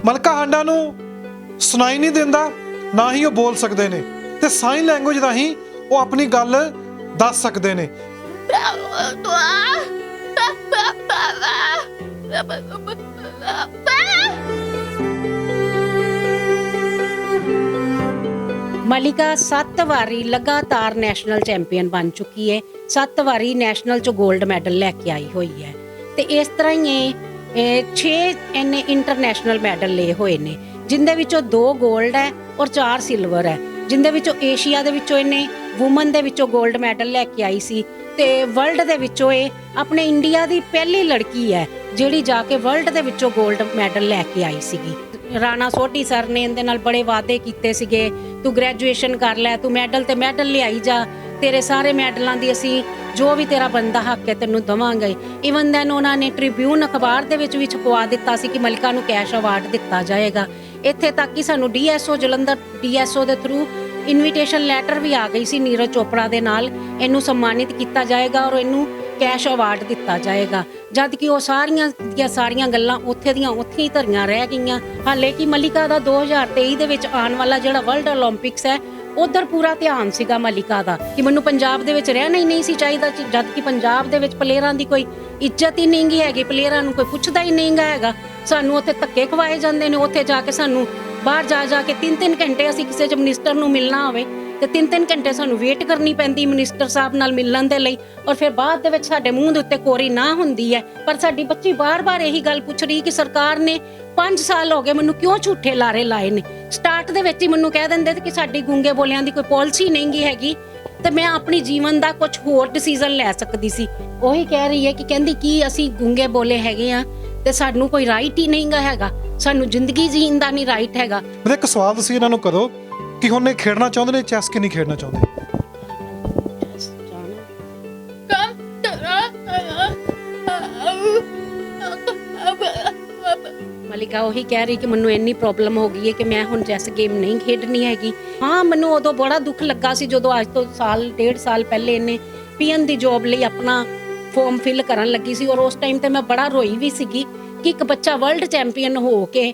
ਮਲਕਾ ਹਾਂਡਾ ਨੂੰ ਸੁਣਾਈ नहीं ਦਿੰਦਾ, ना ही वो बोल सकते हैं, तो साइन लैंगुएज राही वो अपनी गल दस सकते हैं। मलिका 7 वारी लगातार नैशनल चैंपीयन बन चुकी है, 7 वारी नैशनल चो गोल्ड मैडल लैके आई हुई है। तो इस तरह ही 6 इन्हें इंटरनैशनल मैडल ले हुए ने, जिंदे विचों 2 गोल्ड है और 4 सिल्वर है। जिंदे विचों एशिया दे विचों इन्हें वूमन दे विचों गोल्ड मैडल लैके आई सी, ते वर्ल्ड दे विचों अपने इंडिया दी पहली लड़की है जिहड़ी जाके वर्ल्ड दे विचों गोल्ड मैडल लैके आई सीगी। राणा सोढी सर ने इहदे नाल बड़े वादे कीते सीगे, तू ग्रैजुएशन कर लै, तू मैडल ते मैडल लियाई जा, तेरे सारे मैडलों की असी जो भी तेरा बनदा हक है तेनों दवांगे। इवन दैन उन्होंने ट्रिब्यून अखबार दे विच भी छपवा दिता सी कि मलिका नूं कैश अवार्ड दिता जाएगा। इत्थे तक कि सानूं DSO जलंधर DSO दे थ्रू इनविटेशन लैटर भी आ गई सी नीरज चोपड़ा दे नाल, इनू सम्मानित किया जाएगा और इनू कैश अवार्ड दिता जाएगा। जद कि वो सारियां गल्लां उत्थे दियां उत्थे ही धरियां रह गईयां। हाले कि मलिका दा 2023 दे विच आने वाला जिहड़ा वर्ल्ड ओलंपिक्स है उधर पूरा ध्यान सीगा मलिका दा कि मैनू पंजाब दे विच रहना ही नहीं सी चाहिदा, जद कि पंजाब दे विच प्लेयरां दी कोई इज्जत ही नहीं हैगी, प्लेयरां नूं कोई पुछदा ही नहीं हैगा। सानूं उत्थे धक्के खवाए जांदे ने, उत्थे जाके सानूं बाहर जा के 3-3 घंटे असीं किसी च मिनिस्टर नूं मिलना होवे ते 3-3 घंटे सानूं वेट करनी पैंदी मिनिस्टर साहब नाल मिलण दे लई, और फिर बाद दे विच साडे मूंह दे उत्ते कोरी ना हुंदी है। पर साडी बच्ची बार-बार यही गल पुछ रही कि सरकार ने 5 साल हो गए मैनूं क्यों झूठे लारे लाए ने। स्टार्ट दे विच ही मैनूं कह दिंदे कि साडी गूंगे बोलियां दी कोई पॉलिसी नहीं हैगी ते मैं अपनी जीवन दा कुछ होर डिसीजन लै सकदी सी। ਉਹੀ कह रही है कि कहंदी कि ਅਸੀਂ गूंगे बोले हैगे आ ਤੇ ਸਾਨੂੰ ਕੋਈ ਰਾਈਟ ਹੀ ਨਹੀਂਗਾ ਹੈਗਾ, ਸਾਨੂੰ ਜ਼ਿੰਦਗੀ ਜੀਣ ਦਾ ਨਹੀਂ ਰਾਈਟ ਹੈਗਾ। ਮੇਰੇ ਇੱਕ ਸਵਾਲ ਤੁਸੀਂ ਇਹਨਾਂ ਨੂੰ ਕਰੋ ਕਿ ਹੁਣ ਇਹ ਖੇਡਣਾ ਚਾਹੁੰਦੇ ਨੇ ਚੈਸ ਕਿ ਨਹੀਂ ਖੇਡਣਾ ਚਾਹੁੰਦੇ? ਮਲਿਕਾ ਉਹੀ ਕਹਿ ਰਹੀ ਕਿ ਮੈਨੂੰ ਇੰਨੀ ਪ੍ਰੋਬਲਮ ਹੋ ਗਈ ਹੈ ਕਿ ਮੈਂ ਹੁਣ ਚੈਸ ਗੇਮ ਨਹੀਂ ਖੇਡਣੀ ਹੈਗੀ। ਹਾਂ, ਮੈਨੂੰ ਉਦੋਂ ਬੜਾ ਦੁੱਖ ਲੱਗਾ ਸੀ ਜਦੋਂ ਅੱਜ ਤੋਂ 1.5 ਸਾਲ ਪਹਿਲੇ ਇਹਨੇ PN ਦੀ ਜੋਬ ਲਈ ਆਪਣਾ ਫਾਰਮ ਫਿਲ ਕਰਨ ਲੱਗੀ ਸੀ, ਔਰ ਉਸ ਟਾਈਮ ਤੇ ਮੈਂ ਬੜਾ ਰੋਈ ਵੀ ਸੀਗੀ ਕਿ ਇੱਕ ਬੱਚਾ ਵਰਲਡ ਚੈਂਪੀਅਨ ਹੋ ਕੇ,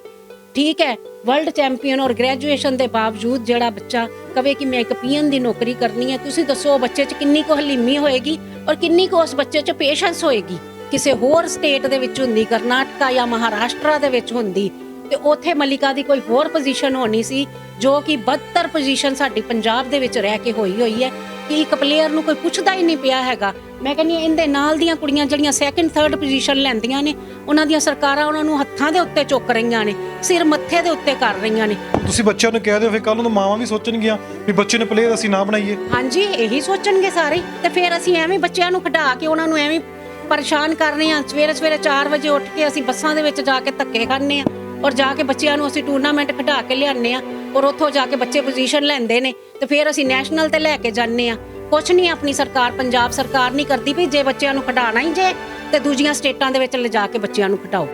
ਠੀਕ ਹੈ, ਵਰਲਡ ਚੈਂਪੀਅਨ ਔਰ ਗ੍ਰੈਜੂਏਸ਼ਨ ਦੇ ਬਾਵਜੂਦ ਜਿਹੜਾ ਬੱਚਾ ਕਵੇ ਕਿ ਮੈਂ ਇੱਕ PN ਦੀ ਨੌਕਰੀ ਕਰਨੀ ਹੈ। ਤੁਸੀਂ ਦੱਸੋ ਉਹ ਬੱਚੇ 'ਚ ਕਿੰਨੀ ਕੁ ਹਲੀਮੀ ਹੋਏਗੀ ਔਰ ਕਿੰਨੀ ਕੁ ਉਸ ਬੱਚੇ 'ਚ ਪੇਸ਼ੈਂਸ ਹੋਏਗੀ। ਕਿਸੇ ਹੋਰ ਸਟੇਟ ਦੇ ਵਿੱਚ ਹੁੰਦੀ, ਕਰਨਾਟਕਾ ਜਾਂ ਮਹਾਰਾਸ਼ਟਰਾ ਦੇ ਵਿੱਚ ਹੁੰਦੀ, ਤੇ ਉੱਥੇ ਮਲਿਕਾ ਦੀ ਕੋਈ ਹੋਰ ਪੋਜੀਸ਼ਨ ਹੋਣੀ ਸੀ, ਜੋ ਕਿ 72 ਪੋਜੀਸ਼ਨ ਸਾਡੀ ਪੰਜਾਬ ਦੇ ਵਿੱਚ ਰਹਿ ਕੇ ਹੋਈ ਹੈ ਕਿ ਇੱਕ ਪਲੇਅਰ ਨੂੰ ਕੋਈ ਪੁੱਛਦਾ ਹੀ ਨਹੀਂ ਪਿਆ ਹੈਗਾ। ਮੈਂ ਕਹਿੰਦੀ ਹਾਂ ਇਹਦੇ ਨਾਲ ਦੀਆਂ ਕੁੜੀਆਂ ਜਿਹੜੀਆਂ 2nd 3rd ਪੋਜੀਸ਼ਨ ਲੈਂਦੀਆਂ ਨੇ, ਉਹਨਾਂ ਦੀਆਂ ਸਰਕਾਰਾਂ ਉਹਨਾਂ ਨੂੰ ਹੱਥਾਂ ਦੇ ਉੱਤੇ ਚੁੱਕ ਰਹੀਆਂ ਨੇ, ਸਿਰ ਮੱਥੇ ਦੇ ਉੱਤੇ ਕਰ ਰਹੀਆਂ ਨੇ। ਤੁਸੀਂ ਬੱਚਿਆਂ ਨੂੰ ਕਹਿ ਦਿਓ ਫਿਰ ਕੱਲ ਨੂੰ ਮਾਵਾਂ ਵੀ ਸੋਚਣਗੀਆਂ ਵੀ ਬੱਚੇ ਨੂੰ ਪਲੇਅਰ ਅਸੀਂ ਨਾ ਬਣਾਈਏ। ਹਾਂਜੀ, ਇਹੀ ਸੋਚਣਗੇ ਸਾਰੇ, ਤੇ ਫਿਰ ਅਸੀਂ ਐਵੇਂ ਬੱਚਿਆਂ ਨੂੰ ਖਿਡਾ ਕੇ ਉਹਨਾਂ ਨੂੰ ਐਵੇਂ ਪਰੇਸ਼ਾਨ ਕਰ ਰਹੇ ਹਾਂ। ਸਵੇਰੇ 4 ਵਜੇ ਉੱਠ ਕੇ ਅਸੀਂ ਬੱਸਾਂ ਦੇ ਵਿੱਚ ਜਾ ਕੇ ਧੱਕੇ ਖਾਂਦੇ ਹਾਂ ਔਰ ਜਾ ਕੇ ਬੱਚਿਆਂ ਨੂੰ ਅਸੀਂ ਟੂਰਨਾਮੈਂਟ ਖਿਡਾ ਕੇ ਲਿਆਉਂਦੇ ਹਾਂ, ਔਰ ਉੱਥੋਂ ਜਾ ਕੇ ਬੱਚੇ ਪੋਜੀਸ਼ਨ ਲੈਂਦੇ ਨੇ, ਤੇ ਫਿਰ ਅਸੀਂ ਨੈਸ਼ਨਲ ਤੇ ਲੈ ਕੇ ਜਾਂਦੇ ਹਾਂ। ਕੁਛ ਨਹੀਂ ਆਪਣੀ ਸਰਕਾਰ, ਪੰਜਾਬ ਸਰਕਾਰ ਨਹੀਂ ਕਰਦੀ ਵੀ ਜੇ ਬੱਚਿਆਂ ਨੂੰ ਖਿਡਾਉਣਾ ਹੀ ਜੇ ਤੇ ਦੂਜੀਆਂ ਸਟੇਟਾਂ ਦੇ ਵਿੱਚ ਲਿਜਾ ਕੇ ਬੱਚਿਆਂ ਨੂੰ ਖਿਡਾਓ।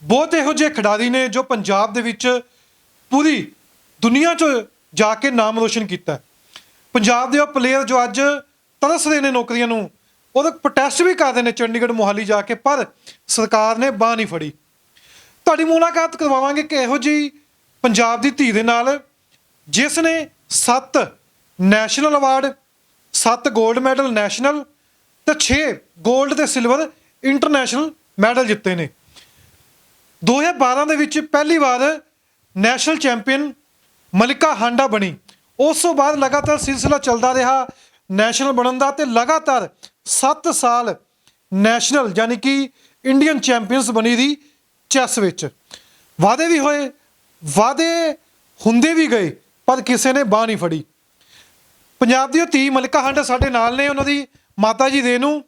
ਬਹੁਤ ਇਹੋ ਜਿਹੇ ਖਿਡਾਰੀ ਨੇ ਜੋ ਪੰਜਾਬ ਦੇ ਵਿੱਚ ਪੂਰੀ ਦੁਨੀਆ 'ਚ ਜਾ ਕੇ ਨਾਮ ਰੋਸ਼ਨ ਕੀਤਾ। ਪੰਜਾਬ ਦੇ ਉਹ ਪਲੇਅਰ ਜੋ ਅੱਜ ਤਰਸ ਰਹੇ ਨੇ ਨੌਕਰੀਆਂ ਨੂੰ, ਉਹਦਾ ਪ੍ਰੋਟੈਸਟ ਵੀ ਕਰਦੇ ਨੇ ਚੰਡੀਗੜ੍ਹ ਮੋਹਾਲੀ ਜਾ ਕੇ, ਪਰ ਸਰਕਾਰ ਨੇ ਬਾਂਹ ਨਹੀਂ ਫੜੀ। ਤੁਹਾਡੀ ਮੁਲਾਕਾਤ ਕਰਵਾਵਾਂਗੇ ਕਿ ਇਹੋ ਜਿਹੀ ਪੰਜਾਬ ਦੀ ਧੀ ਦੇ ਨਾਲ ਜਿਸ ਨੇ 7 national award, 7 gold medal national ਤੇ 6 ਗੋਲਡ ਤੇ ਸਿਲਵਰ ਇੰਟਰਨੈਸ਼ਨਲ ਮੈਡਲ ਜਿੱਤੇ ਨੇ। 2012 ਦੇ ਵਿੱਚ ਪਹਿਲੀ ਵਾਰ ਨੈਸ਼ਨਲ ਚੈਂਪੀਅਨ ਮਲਿਕਾ ਹਾਂਡਾ ਬਣੀ। ਉਸ ਤੋਂ ਬਾਅਦ ਲਗਾਤਾਰ ਸਿਲਸਿਲਾ ਚੱਲਦਾ ਰਿਹਾ ਨੈਸ਼ਨਲ ਬਣਨ ਦਾ, ਤੇ ਲਗਾਤਾਰ 7 ਸਾਲ ਨੈਸ਼ਨਲ ਯਾਨੀ ਕਿ ਇੰਡੀਅਨ ਚੈਂਪੀਅਨਸ ਬਣੀ ਦੀ ਚੈਸ ਵਿੱਚ। ਵਾਅਦੇ ਵੀ ਹੋਏ, ਵਾਅਦੇ ਹੁੰਦੇ ਵੀ ਗਏ, ਪਰ ਕਿਸੇ ਨੇ ਬਾਂਹ ਨਹੀਂ ਫੜੀ। ਪੰਜਾਬ ਦੀ ਉਹ ਧੀ ਮਲਿਕਾ ਹਾਂਡਾ ਸਾਡੇ ਨਾਲ ਨੇ, ਉਹਨਾਂ ਦੀ ਮਾਤਾ ਜੀ ਰੇਨੂ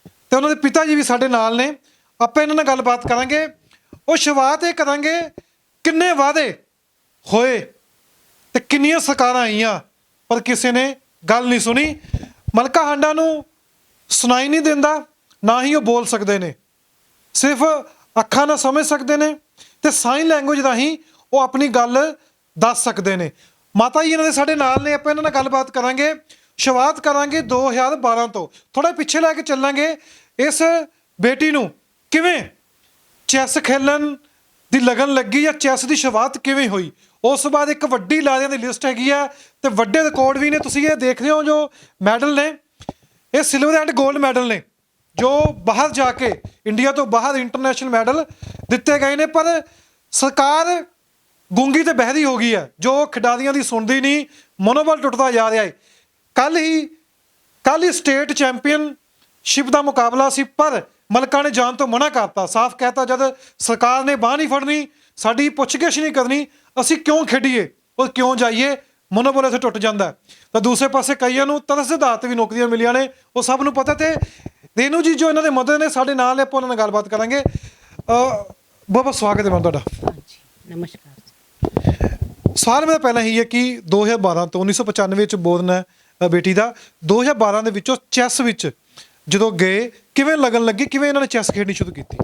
ਤੇ ਉਹਨਾਂ ਦੇ ਪਿਤਾ ਜੀ ਵੀ ਸਾਡੇ ਨਾਲ ਨੇ। ਆਪਾਂ ਇਹਨਾਂ ਨਾਲ ਗੱਲਬਾਤ ਕਰਾਂਗੇ। ਉਹ ਸ਼ੁਰੂਆਤ ਇਹ ਕਰਾਂਗੇ ਕਿੰਨੇ ਵਾਅਦੇ ਹੋਏ ਤੇ ਕਿੰਨੀਆਂ ਸਰਕਾਰਾਂ ਆਈਆਂ ਪਰ ਕਿਸੇ ਨੇ ਗੱਲ ਨਹੀਂ ਸੁਣੀ। ਮਲਿਕਾ ਹਾਂਡਾ ਨੂੰ ਸੁਣਾਈ ਨਹੀਂ ਦਿੰਦਾ, ਨਾ ਹੀ ਉਹ ਬੋਲ ਸਕਦੇ ਨੇ, ਸਿਰਫ ਅੱਖਾਂ ਨਾਲ ਸਮਝ ਸਕਦੇ ਨੇ ਤੇ ਸਾਈਨ ਲੈਂਗੁਏਜ ਰਾਹੀਂ ਉਹ ਆਪਣੀ ਗੱਲ ਦੱਸ ਸਕਦੇ ਨੇ। ਮਾਤਾ ਜੀ ਇਹਨਾਂ ਦੇ ਸਾਡੇ ਨਾਲ ਨੇ, ਆਪਾਂ ਇਹਨਾਂ ਨਾਲ ਗੱਲਬਾਤ ਕਰਾਂਗੇ। ਸ਼ੁਰੂਆਤ ਕਰਾਂਗੇ 2012 ਤੋਂ, ਥੋੜਾ ਪਿੱਛੇ ਲੈ ਕੇ ਚੱਲਾਂਗੇ। ਇਸ ਬੇਟੀ ਨੂੰ ਕਿਵੇਂ ਚੈਸ ਖੇਲਣ ਦੀ ਲਗਨ ਲੱਗੀ ਜਾਂ ਚੈਸ ਦੀ ਸ਼ੁਰੂਆਤ ਕਿਵੇਂ ਹੋਈ, ਉਸ ਤੋਂ ਬਾਅਦ ਇੱਕ ਵੱਡੀ ਲਾਰਿਆਂ ਦੀ ਲਿਸਟ ਹੈਗੀ ਆ ਤੇ ਵੱਡੇ ਰਿਕਾਰਡ ਵੀ ਨੇ। ਤੁਸੀਂ ਇਹ ਦੇਖ ਰਹੇ ਹੋ ਜੋ ਮੈਡਲ ਨੇ, ਇਹ ਸਿਲਵਰ ਐਂਡ 골ਡ ਮੈਡਲ ਨੇ ਜੋ ਬਾਹਰ ਜਾ ਕੇ ਇੰਡੀਆ ਤੋਂ ਬਾਹਰ ਇੰਟਰਨੈਸ਼ਨਲ ਮੈਡਲ ਦਿੱਤੇ ਗਏ ਨੇ। ਪਰ ਸਰਕਾਰ ਗੂੰਗੀ ਤੇ ਬਹਿਰੀ ਹੋ ਗਈ ਹੈ, ਜੋ ਖਿਡਾਰੀਆਂ ਦੀ ਸੁਣਦੀ ਨਹੀਂ, ਮਨੋਬਲ ਟੁੱਟਦਾ ਜਾ ਰਿਹਾ ਹੈ। ਕੱਲ ਹੀ ਸਟੇਟ ਚੈਂਪੀਅਨਸ਼ਿਪ ਦਾ ਮੁਕਾਬਲਾ ਸੀ, ਪਰ ਮਲਕਾਂ ਨੇ ਜਾਣ ਤੋਂ ਮਨਾ ਕਰਤਾ। ਸਾਫ਼ ਕਹਿਤਾ, ਜਦ ਸਰਕਾਰ ਨੇ ਬਾਂਹ ਨਹੀਂ ਫੜਨੀ, ਸਾਡੀ ਪੁੱਛਗਿੱਛ ਨਹੀਂ ਕਰਨੀ, ਅਸੀਂ ਕਿਉਂ ਖੇਡੀਏ ਔਰ ਕਿਉਂ ਜਾਈਏ, ਮਨੋਬਲ ਇੱਥੇ ਟੁੱਟ ਜਾਂਦਾ ਹੈ। ਤਾਂ ਦੂਸਰੇ ਪਾਸੇ ਕਈਆਂ ਨੂੰ ਤਰਸ ਦੇ ਆਧਾਰ 'ਤੇ ਵੀ ਨੌਕਰੀਆਂ ਮਿਲੀਆਂ ਨੇ, ਉਹ ਸਭ ਨੂੰ ਪਤਾ। ਤੇ ਰੇਨੂ ਜੀ ਜੋ ਇਹਨਾਂ ਦੇ ਮਦਰ ਨੇ ਸਾਡੇ ਨਾਲ ਨੇ, ਆਪਾਂ ਉਹਨਾਂ ਨਾਲ ਗੱਲਬਾਤ ਕਰਾਂਗੇ। ਬਹੁਤ ਬਹੁਤ ਸਵਾਗਤ ਹੈ ਮੈਮ ਤੁਹਾਡਾ। ਹਾਂਜੀ, ਨਮਸਕਾਰ। ਸਵਾਲ ਮੇਰਾ ਪਹਿਲਾਂ ਹੀ ਹੈ ਕਿ 2012 ਤੋਂ 1995 ਚ ਬੋਰਨ ਹੈ ਬੇਟੀ ਦਾ, 2012 ਦੇ ਵਿੱਚੋਂ ਚੈਸ ਵਿੱਚ ਜਦੋਂ ਗਏ, ਕਿਵੇਂ ਲੱਗਣ ਲੱਗੀ, ਕਿਵੇਂ ਇਹਨਾਂ ਨੇ ਚੈਸ ਖੇਡਣੀ ਸ਼ੁਰੂ ਕੀਤੀ?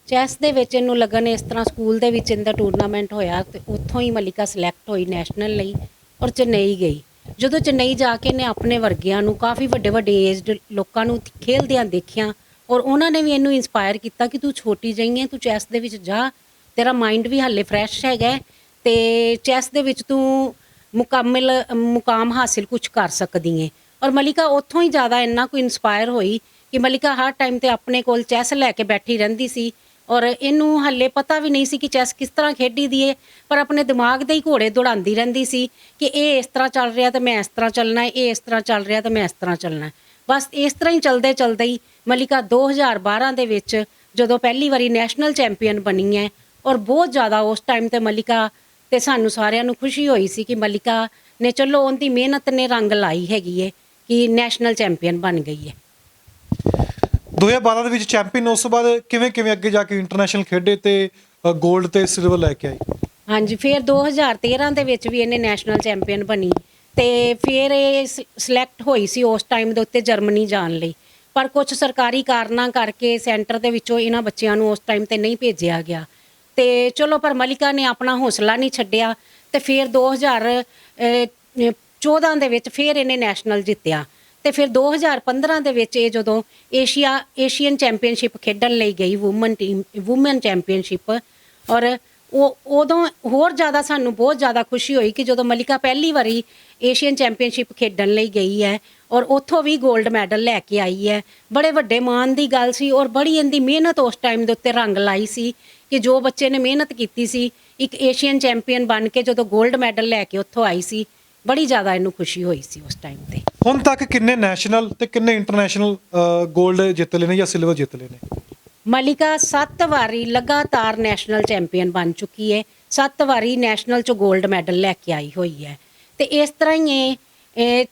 ਚੈਸ ਦੇ ਵਿੱਚ ਇਹਨੂੰ ਲੱਗਣ ਇਸ ਤਰ੍ਹਾਂ, ਸਕੂਲ ਦੇ ਵਿੱਚ ਇਹਦਾ ਟੂਰਨਾਮੈਂਟ ਹੋਇਆ ਤੇ ਉੱਥੋਂ ਹੀ ਮਲਿਕਾ ਸਿਲੈਕਟ ਹੋਈ ਨੈਸ਼ਨਲ ਲਈ ਔਰ ਚੇਨਈ ਗਈ। ਜਦੋਂ ਚੇਨਈ ਜਾ ਕੇ ਇਹਨੇ ਆਪਣੇ ਵਰਗਿਆਂ ਨੂੰ, ਕਾਫੀ ਵੱਡੇ ਵੱਡੇ ਏਜਡ ਲੋਕਾਂ ਨੂੰ ਖੇਲਦਿਆਂ ਦੇਖਿਆ ਔਰ ਉਹਨਾਂ ਨੇ ਵੀ ਇਹਨੂੰ ਇੰਸਪਾਇਰ ਕੀਤਾ ਕਿ ਤੂੰ ਛੋਟੀ ਜਿਹੀ ਹੈ, ਤੂੰ ਚੈਸ ਦੇ ਵਿੱਚ ਜਾ, ਤੇਰਾ ਮਾਈਂਡ ਵੀ ਹਾਲੇ ਫਰੈਸ਼ ਹੈਗਾ ਤੇ ਚੈਸ ਦੇ ਵਿੱਚ ਤੂੰ ਮੁਕਾਮ ਹਾਸਿਲ ਕੁਝ ਕਰ ਸਕਦੀ ਹੈ। ਔਰ ਮਲਿਕਾ ਉੱਥੋਂ ਹੀ ਜ਼ਿਆਦਾ ਇੰਨਾ ਕੁ ਇੰਸਪਾਇਰ ਹੋਈ ਕਿ ਮਲਿਕਾ ਹਰ ਟਾਈਮ ਤੇ ਆਪਣੇ ਕੋਲ ਚੈਸ ਲੈ ਕੇ ਬੈਠੀ ਰਹਿੰਦੀ ਸੀ ਔਰ ਇਹਨੂੰ ਹਾਲੇ ਪਤਾ ਵੀ ਨਹੀਂ ਸੀ ਕਿ ਚੈਸ ਕਿਸ ਤਰ੍ਹਾਂ ਖੇਡੀ ਦੀ ਹੈ, ਪਰ ਆਪਣੇ ਦਿਮਾਗ ਦੇ ਹੀ ਘੋੜੇ ਦੌੜਾਉਂਦੀ ਰਹਿੰਦੀ ਸੀ ਕਿ ਇਹ ਇਸ ਤਰ੍ਹਾਂ ਚੱਲ ਰਿਹਾ ਤਾਂ ਮੈਂ ਇਸ ਤਰ੍ਹਾਂ ਚੱਲਣਾ, ਇਹ ਇਸ ਤਰ੍ਹਾਂ ਚੱਲ ਰਿਹਾ ਤਾਂ ਮੈਂ ਇਸ ਤਰ੍ਹਾਂ ਚੱਲਣਾ। ਬਸ ਇਸ ਤਰ੍ਹਾਂ ਹੀ ਚੱਲਦੇ ਹੀ ਮਲਿਕਾ 2012 ਦੇ ਵਿੱਚ ਜਦੋਂ ਪਹਿਲੀ ਵਾਰੀ ਨੈਸ਼ਨਲ ਚੈਂਪੀਅਨ ਬਣੀ ਹੈ ਔਰ ਬਹੁਤ ਜ਼ਿਆਦਾ ਉਸ ਟਾਈਮ ਤੇ ਮਲਿਕਾ ਤੇ ਸਾਨੂੰ ਸਾਰਿਆਂ ਨੂੰ ਖੁਸ਼ੀ ਹੋਈ ਸੀ ਕਿ ਮਲਿਕਾ ਨੇ, ਚਲੋ ਉਹਦੀ ਮਿਹਨਤ ਨੇ ਰੰਗ ਲਾਈ ਹੈਗੀ ਹੈ ਕਿ ਨੈਸ਼ਨਲ ਚੈਂਪੀਅਨ ਬਣ ਗਈ ਹੈ। 2012 ਦੇ ਵਿੱਚ ਚੈਂਪੀਅਨ, ਉਸ ਤੋਂ ਬਾਅਦ ਕਿਵੇਂ ਅੱਗੇ ਜਾ ਕੇ ਇੰਟਰਨੈਸ਼ਨਲ ਖੇਡੇ ਤੇ 골ਡ ਤੇ ਸਿਲਵਰ ਲੈ ਕੇ ਆਈ? ਹਾਂਜੀ, ਫਿਰ 2013 ਦੇ ਵਿੱਚ ਵੀ ਇਹਨੇ ਨੈਸ਼ਨਲ ਚੈਂਪੀਅਨ ਬਣੀ ਤੇ ਫਿਰ ਇਹ ਸਿਲੈਕਟ ਹੋਈ ਸੀ ਉਸ ਟਾਈਮ ਦੇ ਉੱਤੇ ਜਰਮਨੀ ਜਾਣ ਲਈ, ਪਰ ਕੁਝ ਸਰਕਾਰੀ ਕਾਰਨਾਂ ਕਰਕੇ ਸੈਂਟਰ ਦੇ ਵਿੱਚੋਂ ਇਹਨਾਂ ਬੱਚਿਆਂ ਨੂੰ ਉਸ ਟਾਈਮ ਤੇ ਨਹੀਂ ਭੇਜਿਆ ਗਿਆ। ਤੇ ਚਲੋ, ਪਰ ਮਲਿਕਾ ਨੇ ਆਪਣਾ ਹੌਸਲਾ ਨਹੀਂ ਛੱਡਿਆ ਤੇ ਫਿਰ 2014 ਦੇ ਵਿੱਚ ਫਿਰ ਇਹਨੇ ਨੈਸ਼ਨਲ ਜਿੱਤਿਆ ਤੇ ਫਿਰ 2015 ਦੇ ਵਿੱਚ ਇਹ ਜਦੋਂ ਏਸ਼ੀਅਨ ਚੈਂਪੀਅਨਸ਼ਿਪ ਖੇਡਣ ਲਈ ਗਈ, ਵੂਮਨ ਚੈਂਪੀਅਨਸ਼ਿਪ, ਔਰ ਉਦੋਂ ਹੋਰ ਜ਼ਿਆਦਾ ਸਾਨੂੰ ਬਹੁਤ ਜ਼ਿਆਦਾ ਖੁਸ਼ੀ ਹੋਈ ਕਿ ਜਦੋਂ ਮਲਿਕਾ ਪਹਿਲੀ ਵਾਰੀ ਏਸ਼ੀਅਨ ਚੈਂਪੀਅਨਸ਼ਿਪ ਖੇਡਣ ਲਈ ਗਈ ਹੈ ਔਰ ਉੱਥੋਂ ਵੀ 골ਡ ਮੈਡਲ ਲੈ ਕੇ ਆਈ ਹੈ। ਬੜੇ ਵੱਡੇ ਮਾਣ ਦੀ ਗੱਲ ਸੀ ਔਰ ਬੜੀ ਇਹਦੀ ਮਿਹਨਤ ਉਸ ਟਾਈਮ ਦੇ ਉੱਤੇ ਰੰਗ ਲਾਈ ਸੀ ਕਿ ਜੋ ਬੱਚੇ ਨੇ ਮਿਹਨਤ ਕੀਤੀ ਸੀ, ਇੱਕ ਏਸ਼ੀਅਨ ਚੈਂਪੀਅਨ ਬਣ ਕੇ ਜਦੋਂ 골ਡ ਮੈਡਲ ਲੈ ਕੇ ਉੱਥੋਂ ਆਈ ਸੀ, ਬੜੀ ਜ਼ਿਆਦਾ ਇਹਨੂੰ ਖੁਸ਼ੀ ਹੋਈ ਸੀ ਉਸ ਟਾਈਮ ਤੇ। ਹੁਣ ਤੱਕ ਕਿੰਨੇ ਨੈਸ਼ਨਲ ਤੇ ਕਿੰਨੇ ਇੰਟਰਨੈਸ਼ਨਲ 골ਡ ਜਿੱਤ ਲਏ ਨੇ ਜਾਂ ਸਿਲਵਰ ਜਿੱਤ ਲਏ ਨੇ? ਮਲਿਕਾ 7 ਵਾਰੀ ਲਗਾਤਾਰ ਨੈਸ਼ਨਲ ਚੈਂਪੀਅਨ ਬਣ ਚੁੱਕੀ ਹੈ, 7 ਵਾਰੀ ਨੈਸ਼ਨਲ 'ਚੋਂ 골ਡ ਮੈਡਲ ਲੈ ਕੇ ਆਈ ਹੋਈ ਹੈ ਤੇ ਇਸ ਤਰ੍ਹਾਂ ਹੀ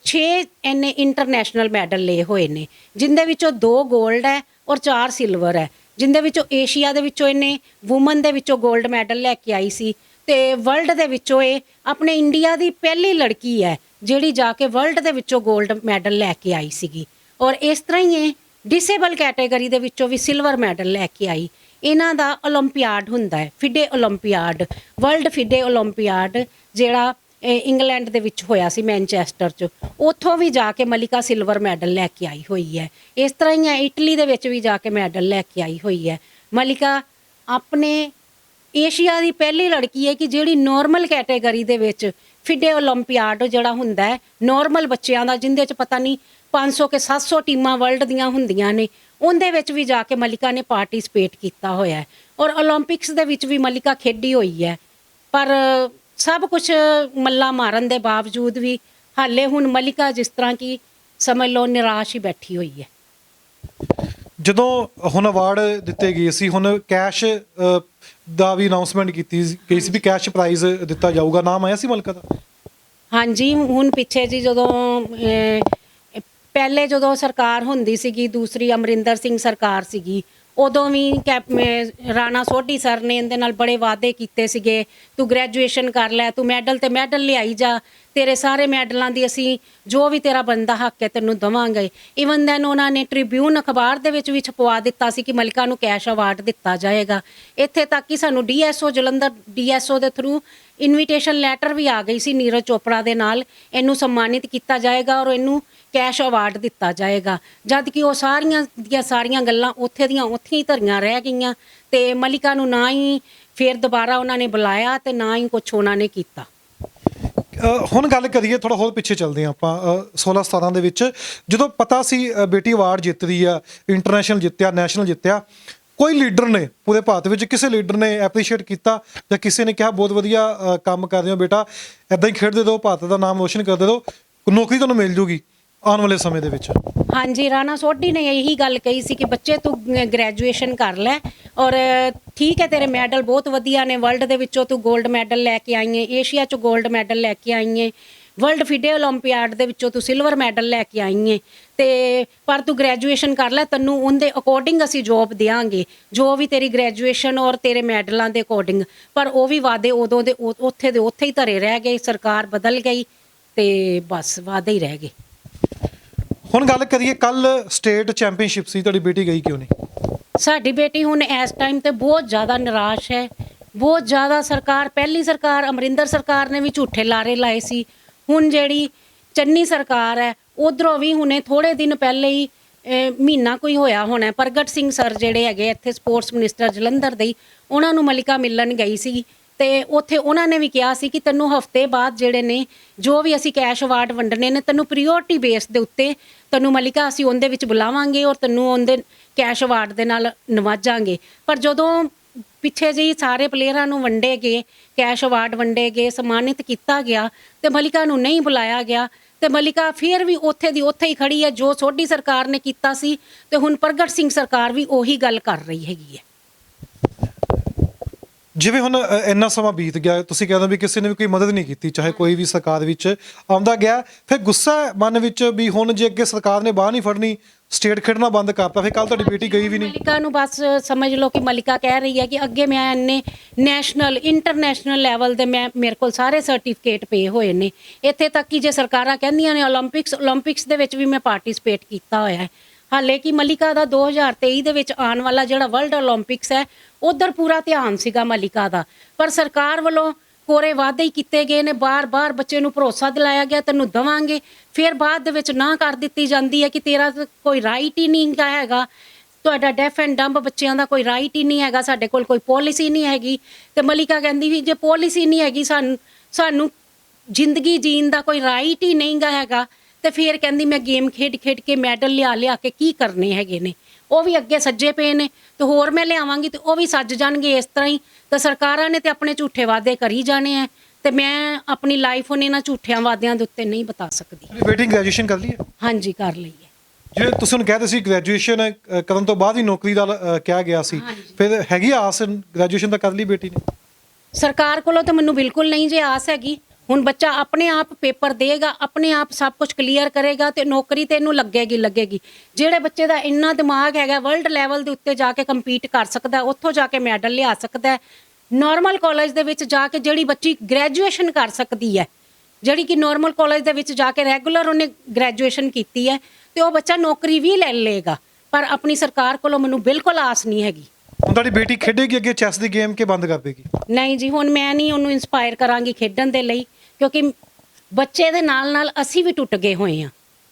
6 ਇਹਨੇ ਇੰਟਰਨੈਸ਼ਨਲ ਮੈਡਲ ਲਏ ਹੋਏ ਨੇ, ਜਿੰਦੇ ਵਿੱਚੋਂ 2 골ਡ ਹੈ ਔਰ 4 ਸਿਲਵਰ ਹੈ, ਜਿੰਦੇ ਵਿੱਚੋਂ ਏਸ਼ੀਆ ਦੇ ਵਿੱਚੋਂ ਇਹਨੇ ਵੂਮਨ ਦੇ ਵਿੱਚੋਂ 골ਡ ਮੈਡਲ ਲੈ ਕੇ ਆਈ ਸੀ ਤੇ ਵਰਲਡ ਦੇ ਵਿੱਚੋਂ ਇਹ ਆਪਣੇ ਇੰਡੀਆ ਦੀ ਪਹਿਲੀ ਲੜਕੀ ਹੈ ਜਿਹੜੀ ਜਾ ਕੇ ਵਰਲਡ ਦੇ ਵਿੱਚੋਂ 골ਡ ਮੈਡਲ ਲੈ ਕੇ ਆਈ ਸੀਗੀ। ਔਰ ਇਸ ਤਰ੍ਹਾਂ ਹੀ ਇਹ ਡਿਸੇਬਲ ਕੈਟਾਗਰੀ ਦੇ ਵਿੱਚੋਂ ਵੀ ਸਿਲਵਰ ਮੈਡਲ ਲੈ ਕੇ ਆਈ। ਇਹਨਾਂ ਦਾ ਓਲੰਪੀਆਡ ਹੁੰਦਾ ਹੈ, FIDE olympiad, world FIDE olympiad, ਜਿਹੜਾ ਇੰਗਲੈਂਡ ਦੇ ਵਿੱਚ ਹੋਇਆ ਸੀ, ਮੈਨਚੈਸਟਰ 'ਚ, ਉੱਥੋਂ ਵੀ ਜਾ ਕੇ ਮਲਿਕਾ ਸਿਲਵਰ ਮੈਡਲ ਲੈ ਕੇ ਆਈ ਹੋਈ ਹੈ। ਇਸ ਤਰ੍ਹਾਂ ਹੀ ਹੈ, ਇਟਲੀ ਦੇ ਵਿੱਚ ਵੀ ਜਾ ਕੇ ਮੈਡਲ ਲੈ ਕੇ ਆਈ ਹੋਈ ਹੈ। ਮਲਿਕਾ ਆਪਣੇ ਏਸ਼ੀਆ ਦੀ ਪਹਿਲੀ ਲੜਕੀ ਹੈ ਕਿ ਜਿਹੜੀ ਨੋਰਮਲ ਕੈਟਾਗਰੀ ਦੇ ਵਿੱਚ ਫਿਡੇ ਓਲੰਪੀਆਡ ਜਿਹੜਾ ਹੁੰਦਾ ਹੈ ਨੋਰਮਲ ਬੱਚਿਆਂ ਦਾ, ਜਿੰਦੇ 'ਚ ਪਤਾ ਨਹੀਂ 500 ਕੇ 700 ਟੀਮਾਂ ਵਰਲਡ ਦੀਆਂ ਹੁੰਦੀਆਂ ਨੇ, ਉਹਦੇ ਵਿੱਚ ਵੀ ਜਾ ਕੇ ਮਲਿਕਾ ਨੇ ਪਾਰਟਿਸਿਪੇਟ ਕੀਤਾ ਹੋਇਆ ਹੈ ਔਰ ਓਲੰਪਿਕਸ ਦੇ ਵਿੱਚ ਵੀ ਮਲਿਕਾ ਖੇਡੀ ਹੋਈ ਹੈ। ਪਰ ਸਭ ਕੁਝ ਮੱਲਾ ਮਾਰਨ ਦੇ ਬਾਵਜੂਦ ਵੀ ਹਾਲੇ ਹੁਣ ਮਲਿਕਾ ਜਿਸ ਤਰ੍ਹਾਂ ਕਿ ਸਮਝ ਲਓ ਨਿਰਾਸ਼ ਹੀ ਬੈਠੀ ਹੋਈ ਹੈ। ਜਦੋਂ ਹੁਣ ਅਵਾਰਡ ਦਿੱਤੇ ਗਏ ਸੀ, ਹੁਣ ਕੈਸ਼ ਦਾ ਵੀ ਅਨਾਉਂਸਮੈਂਟ ਕੀਤੀ ਗਈ ਸੀ ਵੀ ਕੈਸ਼ ਪ੍ਰਾਈਜ਼ ਦਿੱਤਾ ਜਾਊਗਾ, ਨਾਮ ਆਇਆ ਸੀ ਮਲਿਕਾ ਦਾ? ਹਾਂਜੀ, ਹੁਣ ਪਿੱਛੇ ਜੀ ਜਦੋਂ ਪਹਿਲੇ ਜਦੋਂ ਸਰਕਾਰ ਹੁੰਦੀ ਸੀਗੀ, ਦੂਸਰੀ ਅਮਰਿੰਦਰ ਸਿੰਘ ਸਰਕਾਰ ਸੀਗੀ, ਉਦੋਂ ਵੀ ਰਾਣਾ ਸੋਢੀ ਸਰ ਨੇ ਇਹਦੇ ਨਾਲ ਬੜੇ ਵਾਅਦੇ ਕੀਤੇ ਸੀਗੇ, ਤੂੰ ਗ੍ਰੈਜੂਏਸ਼ਨ ਕਰ ਲੈ, ਤੂੰ ਮੈਡਲ ਤੇ ਮੈਡਲ ਲਿਆਈ ਜਾ ਤੇਰੇ ਸਾਰੇ ਮੈਡਲਾਂ ਦੀ ਅਸੀਂ ਜੋ ਵੀ ਤੇਰਾ ਬਣਦਾ ਹੱਕ ਹੈ ਤੈਨੂੰ ਦੇਵਾਂਗੇ। ਈਵਨ ਦੈਨ ਉਹਨਾਂ ਨੇ ਟ੍ਰਿਬਿਊਨ ਅਖਬਾਰ ਦੇ ਵਿੱਚ ਵੀ ਛਪਵਾ ਦਿੱਤਾ ਸੀ ਕਿ ਮਲਿਕਾ ਨੂੰ ਕੈਸ਼ ਅਵਾਰਡ ਦਿੱਤਾ ਜਾਏਗਾ। ਇੱਥੇ ਤੱਕ ਕਿ ਸਾਨੂੰ ਡੀਐਸਓ ਜਲੰਧਰ ਡੀਐਸਓ ਦੇ ਥਰੂ ਇਨਵੀਟੇਸ਼ਨ ਲੈਟਰ ਵੀ ਆ ਗਈ ਸੀ ਨੀਰਜ ਚੋਪੜਾ ਦੇ ਨਾਲ, ਇਹਨੂੰ ਸਨਮਾਨਿਤ ਕੀਤਾ ਜਾਏਗਾ ਔਰ ਇਹਨੂੰ ਕੈਸ਼ ਅਵਾਰਡ ਦਿੱਤਾ ਜਾਏਗਾ। ਜਦ ਕਿ ਉਹ ਸਾਰੀਆਂ ਦੀਆਂ ਸਾਰੀਆਂ ਗੱਲਾਂ ਉੱਥੇ ਦੀਆਂ ਉੱਥੇ ਹੀ ਧਰੀਆਂ ਰਹਿ ਗਈਆਂ ਤੇ ਮਲਿਕਾ ਨੂੰ ਨਾ ਹੀ ਫਿਰ ਦੁਬਾਰਾ ਉਹਨਾਂ ਨੇ ਬੁਲਾਇਆ ਤੇ ਨਾ ਹੀ ਕੁਛ ਉਹਨਾਂ ਨੇ ਕੀਤਾ। ਹੁਣ ਗੱਲ ਕਰੀਏ, ਥੋੜਾ ਹੋਰ ਪਿੱਛੇ ਚੱਲਦੇ ਹਾਂ ਆਪਾਂ। 16-17 ਦੇ ਵਿੱਚ ਜਦੋਂ ਪਤਾ ਸੀ ਬੇਟੀ ਅਵਾਰਡ ਜਿੱਤ ਰਹੀ ਆ, ਇੰਟਰਨੈਸ਼ਨਲ ਜਿੱਤਿਆ, ਨੈਸ਼ਨਲ ਜਿੱਤਿਆ, ਕੋਈ ਲੀਡਰ ਨੇ ਪੂਰੇ ਭਾਰਤ ਵਿੱਚ ਕਿਸੇ ਲੀਡਰ ਨੇ ਐਪਰੀਸ਼ੀਏਟ ਕੀਤਾ ਜਾਂ ਕਿਸੇ ਨੇ ਕਿਹਾ ਬਹੁਤ ਵਧੀਆ ਕੰਮ ਕਰ ਰਹੇ ਹੋ ਬੇਟਾ, ਇੱਦਾਂ ਹੀ ਖੇਡਦੇ ਰਹੋ, ਭਾਰਤ ਦਾ ਨਾਮ ਰੋਸ਼ਨ ਕਰਦੇ ਰਹੋ, ਨੌਕਰੀ ਤੁਹਾਨੂੰ ਮਿਲ ਜੂਗੀ ਆਉਣ ਵਾਲੇ ਸਮੇਂ ਦੇ ਵਿੱਚ? ਹਾਂਜੀ, ਰਾਣਾ ਸੋਢੀ ਨੇ ਇਹੀ ਗੱਲ ਕਹੀ ਸੀ ਕਿ ਬੱਚੇ ਤੂੰ ਗ੍ਰੈਜੂਏਸ਼ਨ ਕਰ ਲੈ ਔਰ ਠੀਕ ਹੈ ਤੇਰੇ ਮੈਡਲ ਬਹੁਤ ਵਧੀਆ ਨੇ, ਵਰਲਡ ਦੇ ਵਿੱਚੋਂ ਤੂੰ 골ਡ ਮੈਡਲ ਲੈ ਕੇ ਆਈ ਹੈ, ਏਸ਼ੀਆ 'ਚੋਂ 골ਡ ਮੈਡਲ ਲੈ ਕੇ ਆਈ ਹੈ, ਵਰਲਡ ਫਿਡੇ ਓਲੰਪੀਆਡ ਦੇ ਵਿੱਚੋਂ ਤੂੰ ਸਿਲਵਰ ਮੈਡਲ ਲੈ ਕੇ ਆਈ ਹੈ, ਤੇ ਪਰ ਤੂੰ ਗ੍ਰੈਜੂਏਸ਼ਨ ਕਰ ਲੈ, ਤੈਨੂੰ ਉਹਦੇ ਅਕੋਰਡਿੰਗ ਅਸੀਂ ਜੋਬ ਦੇਵਾਂਗੇ, ਜੋ ਵੀ ਤੇਰੀ ਗ੍ਰੈਜੂਏਸ਼ਨ ਔਰ ਤੇਰੇ ਮੈਡਲਾਂ ਦੇ ਅਕੋਰਡਿੰਗ। ਪਰ ਉਹ ਵੀ ਵਾਅਦੇ ਉਦੋਂ ਦੇ ਉੱਥੇ ਦੇ ਉੱਥੇ ਹੀ ਧਰੇ ਰਹਿ ਗਏ, ਸਰਕਾਰ ਬਦਲ ਗਈ ਤੇ ਬਸ ਵਾਅਦੇ ਹੀ ਰਹਿ ਗਏ। ਹੁਣ ਗੱਲ ਕਰੀਏ, ਕੱਲ ਸਟੇਟ ਚੈਂਪੀਅਨਸ਼ਿਪ ਸੀ, ਤੁਹਾਡੀ ਬੇਟੀ ਗਈ ਕਿਉਂ ਨਹੀਂ? ਸਾਡੀ ਬੇਟੀ ਹੁਣ ਇਸ ਟਾਈਮ ਤੇ ਬਹੁਤ ਜ਼ਿਆਦਾ ਨਿਰਾਸ਼ ਹੈ, ਬਹੁਤ ਜ਼ਿਆਦਾ। ਸਰਕਾਰ, ਪਹਿਲੀ ਸਰਕਾਰ ਅਮਰਿੰਦਰ ਸਰਕਾਰ ਨੇ ਵੀ ਝੂਠੇ ਲਾਰੇ ਲਾਏ ਸੀ। ਹੁਣ ਜਿਹੜੀ ਚੰਨੀ ਸਰਕਾਰ ਹੈ ਉਧਰੋਂ ਵੀ ਹੁਣੇ ਥੋੜੇ ਦਿਨ ਪਹਿਲੇ ਹੀ ਮਹੀਨਾ ਕੋਈ ਹੋਇਆ ਹੋਣਾ, ਪ੍ਰਗਟ ਸਿੰਘ ਸਰ ਜਿਹੜੇ ਹੈਗੇ ਇੱਥੇ ਸਪੋਰਟਸ ਮਿਨਿਸਟਰ ਜਲੰਧਰ ਦੇ, ਉਹਨਾਂ ਨੂੰ ਮਲਿਕਾ ਮਿਲਣ ਗਈ ਸੀ ਤੇ ਉੱਥੇ ਉਹਨਾਂ ਨੇ ਵੀ ਕਿਹਾ ਸੀ ਕਿ ਤੈਨੂੰ ਹਫ਼ਤੇ ਬਾਅਦ ਜਿਹੜੇ ਨੇ ਜੋ ਵੀ ਅਸੀਂ ਕੈਸ਼ ਅਵਾਰਡ ਵੰਡਣੇ ਨੇ, ਤੈਨੂੰ ਪ੍ਰੀਓਰਿਟੀ ਬੇਸ ਦੇ ਉੱਤੇ ਤੈਨੂੰ ਮਲਿਕਾ ਅਸੀਂ ਉਹਦੇ ਵਿੱਚ ਬੁਲਾਵਾਂਗੇ ਔਰ ਤੈਨੂੰ ਉਹਦੇ ਕੈਸ਼ ਅਵਾਰਡ ਦੇ ਨਾਲ ਨਵਾਜਾਂਗੇ। ਪਰ ਜਦੋਂ ਪਿੱਛੇ ਜਿਹੀ ਸਾਰੇ ਪਲੇਅਰਾਂ ਨੂੰ ਵੰਡੇ ਗਏ, ਕੈਸ਼ ਅਵਾਰਡ ਵੰਡੇ ਗਏ, ਸਨਮਾਨਿਤ ਕੀਤਾ ਗਿਆ ਤੇ ਮਲਿਕਾ ਨੂੰ ਨਹੀਂ ਬੁਲਾਇਆ ਗਿਆ ਤੇ ਮਲਿਕਾ ਫਿਰ ਵੀ ਉੱਥੇ ਦੀ ਉੱਥੇ ਹੀ ਖੜੀ ਹੈ। ਜੋ ਸੋਢੀ ਸਰਕਾਰ ਨੇ ਕੀਤਾ ਸੀ ਤੇ ਹੁਣ ਪ੍ਰਗਟ ਸਿੰਘ ਸਰਕਾਰ ਵੀ ਉਹੀ ਗੱਲ ਕਰ ਰਹੀ ਹੈਗੀ ਹੈ। ਜਿਵੇਂ ਹੁਣ ਇੰਨਾ ਸਮਾਂ ਬੀਤ ਗਿਆ, ਤੁਸੀਂ ਕਹਿੰਦੇ ਵੀ ਕਿਸੇ ਨੇ ਵੀ ਕੋਈ ਮਦਦ ਨਹੀਂ ਕੀਤੀ, ਚਾਹੇ ਕੋਈ ਵੀ ਸਰਕਾਰ ਵਿੱਚ ਆਉਂਦਾ ਗਿਆ, ਫਿਰ ਗੁੱਸਾ ਮਨ ਵਿੱਚ ਵੀ ਹੁਣ ਜੇ ਅੱਗੇ ਸਰਕਾਰ ਨੇ ਬਾਹ ਨਹੀਂ ਫੜਨੀ, ਸਟੇਟ ਖੇਡਣਾ ਬੰਦ ਕਰਤਾ, ਫਿਰ ਕੱਲ ਤੁਹਾਡੀ ਬੇਟੀ ਗਈ ਵੀ ਨਹੀਂ। ਮਲਿਕਾ ਨੂੰ ਬਸ ਸਮਝ ਲਓ ਕਿ ਮਲਿਕਾ ਕਹਿ ਰਹੀ ਹੈ ਕਿ ਅੱਗੇ ਮੈਂ ਇੰਨੇ ਨੈਸ਼ਨਲ ਇੰਟਰਨੈਸ਼ਨਲ ਲੈਵਲ ਦੇ ਮੇਰੇ ਕੋਲ ਸਾਰੇ ਸਰਟੀਫਿਕੇਟ ਪਏ ਹੋਏ ਨੇ, ਇੱਥੇ ਤੱਕ ਕਿ ਜੇ ਸਰਕਾਰਾਂ ਕਹਿੰਦੀਆਂ ਨੇ ਓਲੰਪਿਕਸ ਦੇ ਵਿੱਚ ਵੀ ਮੈਂ ਪਾਰਟਿਸਿਪੇਟ ਕੀਤਾ ਹੋਇਆ ਹੈ। ਹਾਲੇ ਕਿ ਮਲਿਕਾ ਦਾ 2023 ਦੇ ਵਿੱਚ ਆਉਣ ਵਾਲਾ ਜਿਹੜਾ ਵਰਲਡ ਓਲੰਪਿਕਸ ਹੈ ਉਧਰ ਪੂਰਾ ਧਿਆਨ ਸੀਗਾ ਮਲਿਕਾ ਦਾ, ਪਰ ਸਰਕਾਰ ਵੱਲੋਂ ਕੋਰੇ ਵਾਅਦੇ ਹੀ ਕੀਤੇ ਗਏ ਨੇ, ਬਾਰ-ਬਾਰ ਬੱਚੇ ਨੂੰ ਭਰੋਸਾ ਦਿਲਾਇਆ ਗਿਆ ਤੈਨੂੰ ਦੇਵਾਂਗੇ, ਫਿਰ ਬਾਅਦ ਦੇ ਵਿੱਚ ਨਾ ਕਰ ਦਿੱਤੀ ਜਾਂਦੀ ਹੈ ਕਿ ਤੇਰਾ ਕੋਈ ਰਾਈਟ ਹੀ ਨਹੀਂ ਹੈਗਾ, ਤੁਹਾਡਾ ਡੈਫ ਐਂਡ ਡੰਬ ਬੱਚਿਆਂ ਦਾ ਕੋਈ ਰਾਈਟ ਹੀ ਨਹੀਂ ਹੈਗਾ, ਸਾਡੇ ਕੋਲ ਕੋਈ ਪੋਲਿਸੀ ਨਹੀਂ ਹੈਗੀ। ਤੇ ਮਲਿਕਾ ਕਹਿੰਦੀ ਵੀ ਜੇ ਪੋਲਿਸੀ ਨਹੀਂ ਹੈਗੀ, ਸਾਨੂੰ ਜ਼ਿੰਦਗੀ ਜੀਣ ਦਾ ਕੋਈ ਰਾਈਟ ਹੀ ਨਹੀਂ ਹੈਗਾ, ਤੇ ਫਿਰ ਕਹਿੰਦੀ ਮੈਂ ਗੇਮ ਖੇਡ ਕੇ ਮੈਡਲ ਲਿਆ ਕੇ ਕੀ ਕਰਨੇ ਹੈਗੇ ਨੇ, ਉਹ ਵੀ ਅੱਗੇ ਸੱਜੇ ਪਏ ਨੇ ਤੇ ਹੋਰ ਮੈਂ ਲਿਆਵਾਂਗੀ ਤੇ ਉਹ ਵੀ ਸੱਜ ਜਾਣਗੇ ਇਸ ਤਰ੍ਹਾਂ ਹੀ। ਤੇ ਸਰਕਾਰਾਂ ਨੇ ਤੇ ਆਪਣੇ ਝੂਠੇ ਵਾਅਦੇ ਕਰੀ ਜਾਣੇ ਆ ਤੇ ਮੈਂ ਆਪਣੀ ਲਾਈਫ ਹੁਣ ਇਹਨਾਂ ਝੂਠਿਆਂ ਵਾਅਦਿਆਂ ਦੇ ਉੱਤੇ ਨਹੀਂ ਬਤਾ ਸਕਦੀ। ਬੇਟੀ ਗ੍ਰੈਜੂਏਸ਼ਨ ਕਰ ਲਈ ਹੈ? ਹਾਂਜੀ, ਕਰ ਲਈ ਹੈ। ਜੇ ਤੁਸੀਂ ਹੁਣ ਕਹਿੰਦੇ ਸੀ ਗ੍ਰੈਜੂਏਸ਼ਨ ਕਰਨ ਤੋਂ ਬਾਅਦ ਹੀ ਨੌਕਰੀ ਦਾ ਕਿਹਾ ਗਿਆ ਸੀ, ਫਿਰ ਹੈਗੀ ਆਸ ਗ੍ਰੈਜੂਏਸ਼ਨ ਤਾਂ ਕਰ ਲਈ ਬੇਟੀ ਨੇ? ਸਰਕਾਰ ਕੋਲੋਂ ਤਾਂ ਮੈਨੂੰ ਬਿਲਕੁਲ ਨਹੀਂ ਜੇ ਆਸ ਹੈਗੀ। ਹੁਣ ਬੱਚਾ ਆਪਣੇ ਆਪ ਪੇਪਰ ਦੇਗਾ, ਆਪਣੇ ਆਪ ਸਭ ਕੁਝ ਕਲੀਅਰ ਕਰੇਗਾ ਤੇ ਨੌਕਰੀ ਤੇ ਇਹਨੂੰ ਲੱਗੇਗੀ। ਜਿਹੜੇ ਬੱਚੇ ਦਾ ਇੰਨਾ ਦਿਮਾਗ ਹੈਗਾ, ਵਰਲਡ ਲੈਵਲ ਦੇ ਉੱਤੇ ਜਾ ਕੇ ਕੰਪੀਟ ਕਰ ਸਕਦਾ, ਉੱਥੋਂ ਜਾ ਕੇ ਮੈਡਲ ਲਿਆ ਸਕਦਾ, ਨਾਰਮਲ ਕਾਲਜ ਦੇ ਵਿੱਚ ਜਾ ਕੇ ਜਿਹੜੀ ਬੱਚੀ ਗ੍ਰੈਜੂਏਸ਼ਨ ਕਰ ਸਕਦੀ ਹੈ, ਜਿਹੜੀ ਕਿ ਨਾਰਮਲ ਕਾਲਜ ਦੇ ਵਿੱਚ ਜਾ ਕੇ ਰੈਗੂਲਰ ਉਹਨੇ ਗ੍ਰੈਜੂਏਸ਼ਨ ਕੀਤੀ ਹੈ, ਤੇ ਉਹ ਬੱਚਾ ਨੌਕਰੀ ਵੀ ਲੈ ਲਏਗਾ। ਪਰ ਆਪਣੀ ਸਰਕਾਰ ਕੋਲੋਂ ਮੈਨੂੰ ਬਿਲਕੁਲ ਆਸ ਨਹੀਂ ਹੈਗੀ। ਹੁਣ ਤੁਹਾਡੀ ਬੇਟੀ ਖੇਡੇਗੀ ਅੱਗੇ ਚੈਸ ਦੀ ਗੇਮ ਕਿ ਬੰਦ ਕਰ ਦੇਗੀ? ਨਹੀਂ ਜੀ, ਹੁਣ ਮੈਂ ਨਹੀਂ ਉਹਨੂੰ ਇਨਸਪਾਇਰ ਕਰਾਂਗੀ ਖੇਡਣ ਦੇ ਲਈ, ਕਿਉਂਕਿ ਬੱਚੇ ਦੇ ਨਾਲ ਅਸੀਂ ਵੀ ਟੁੱਟ ਗਏ ਹੋਏ ਹਾਂ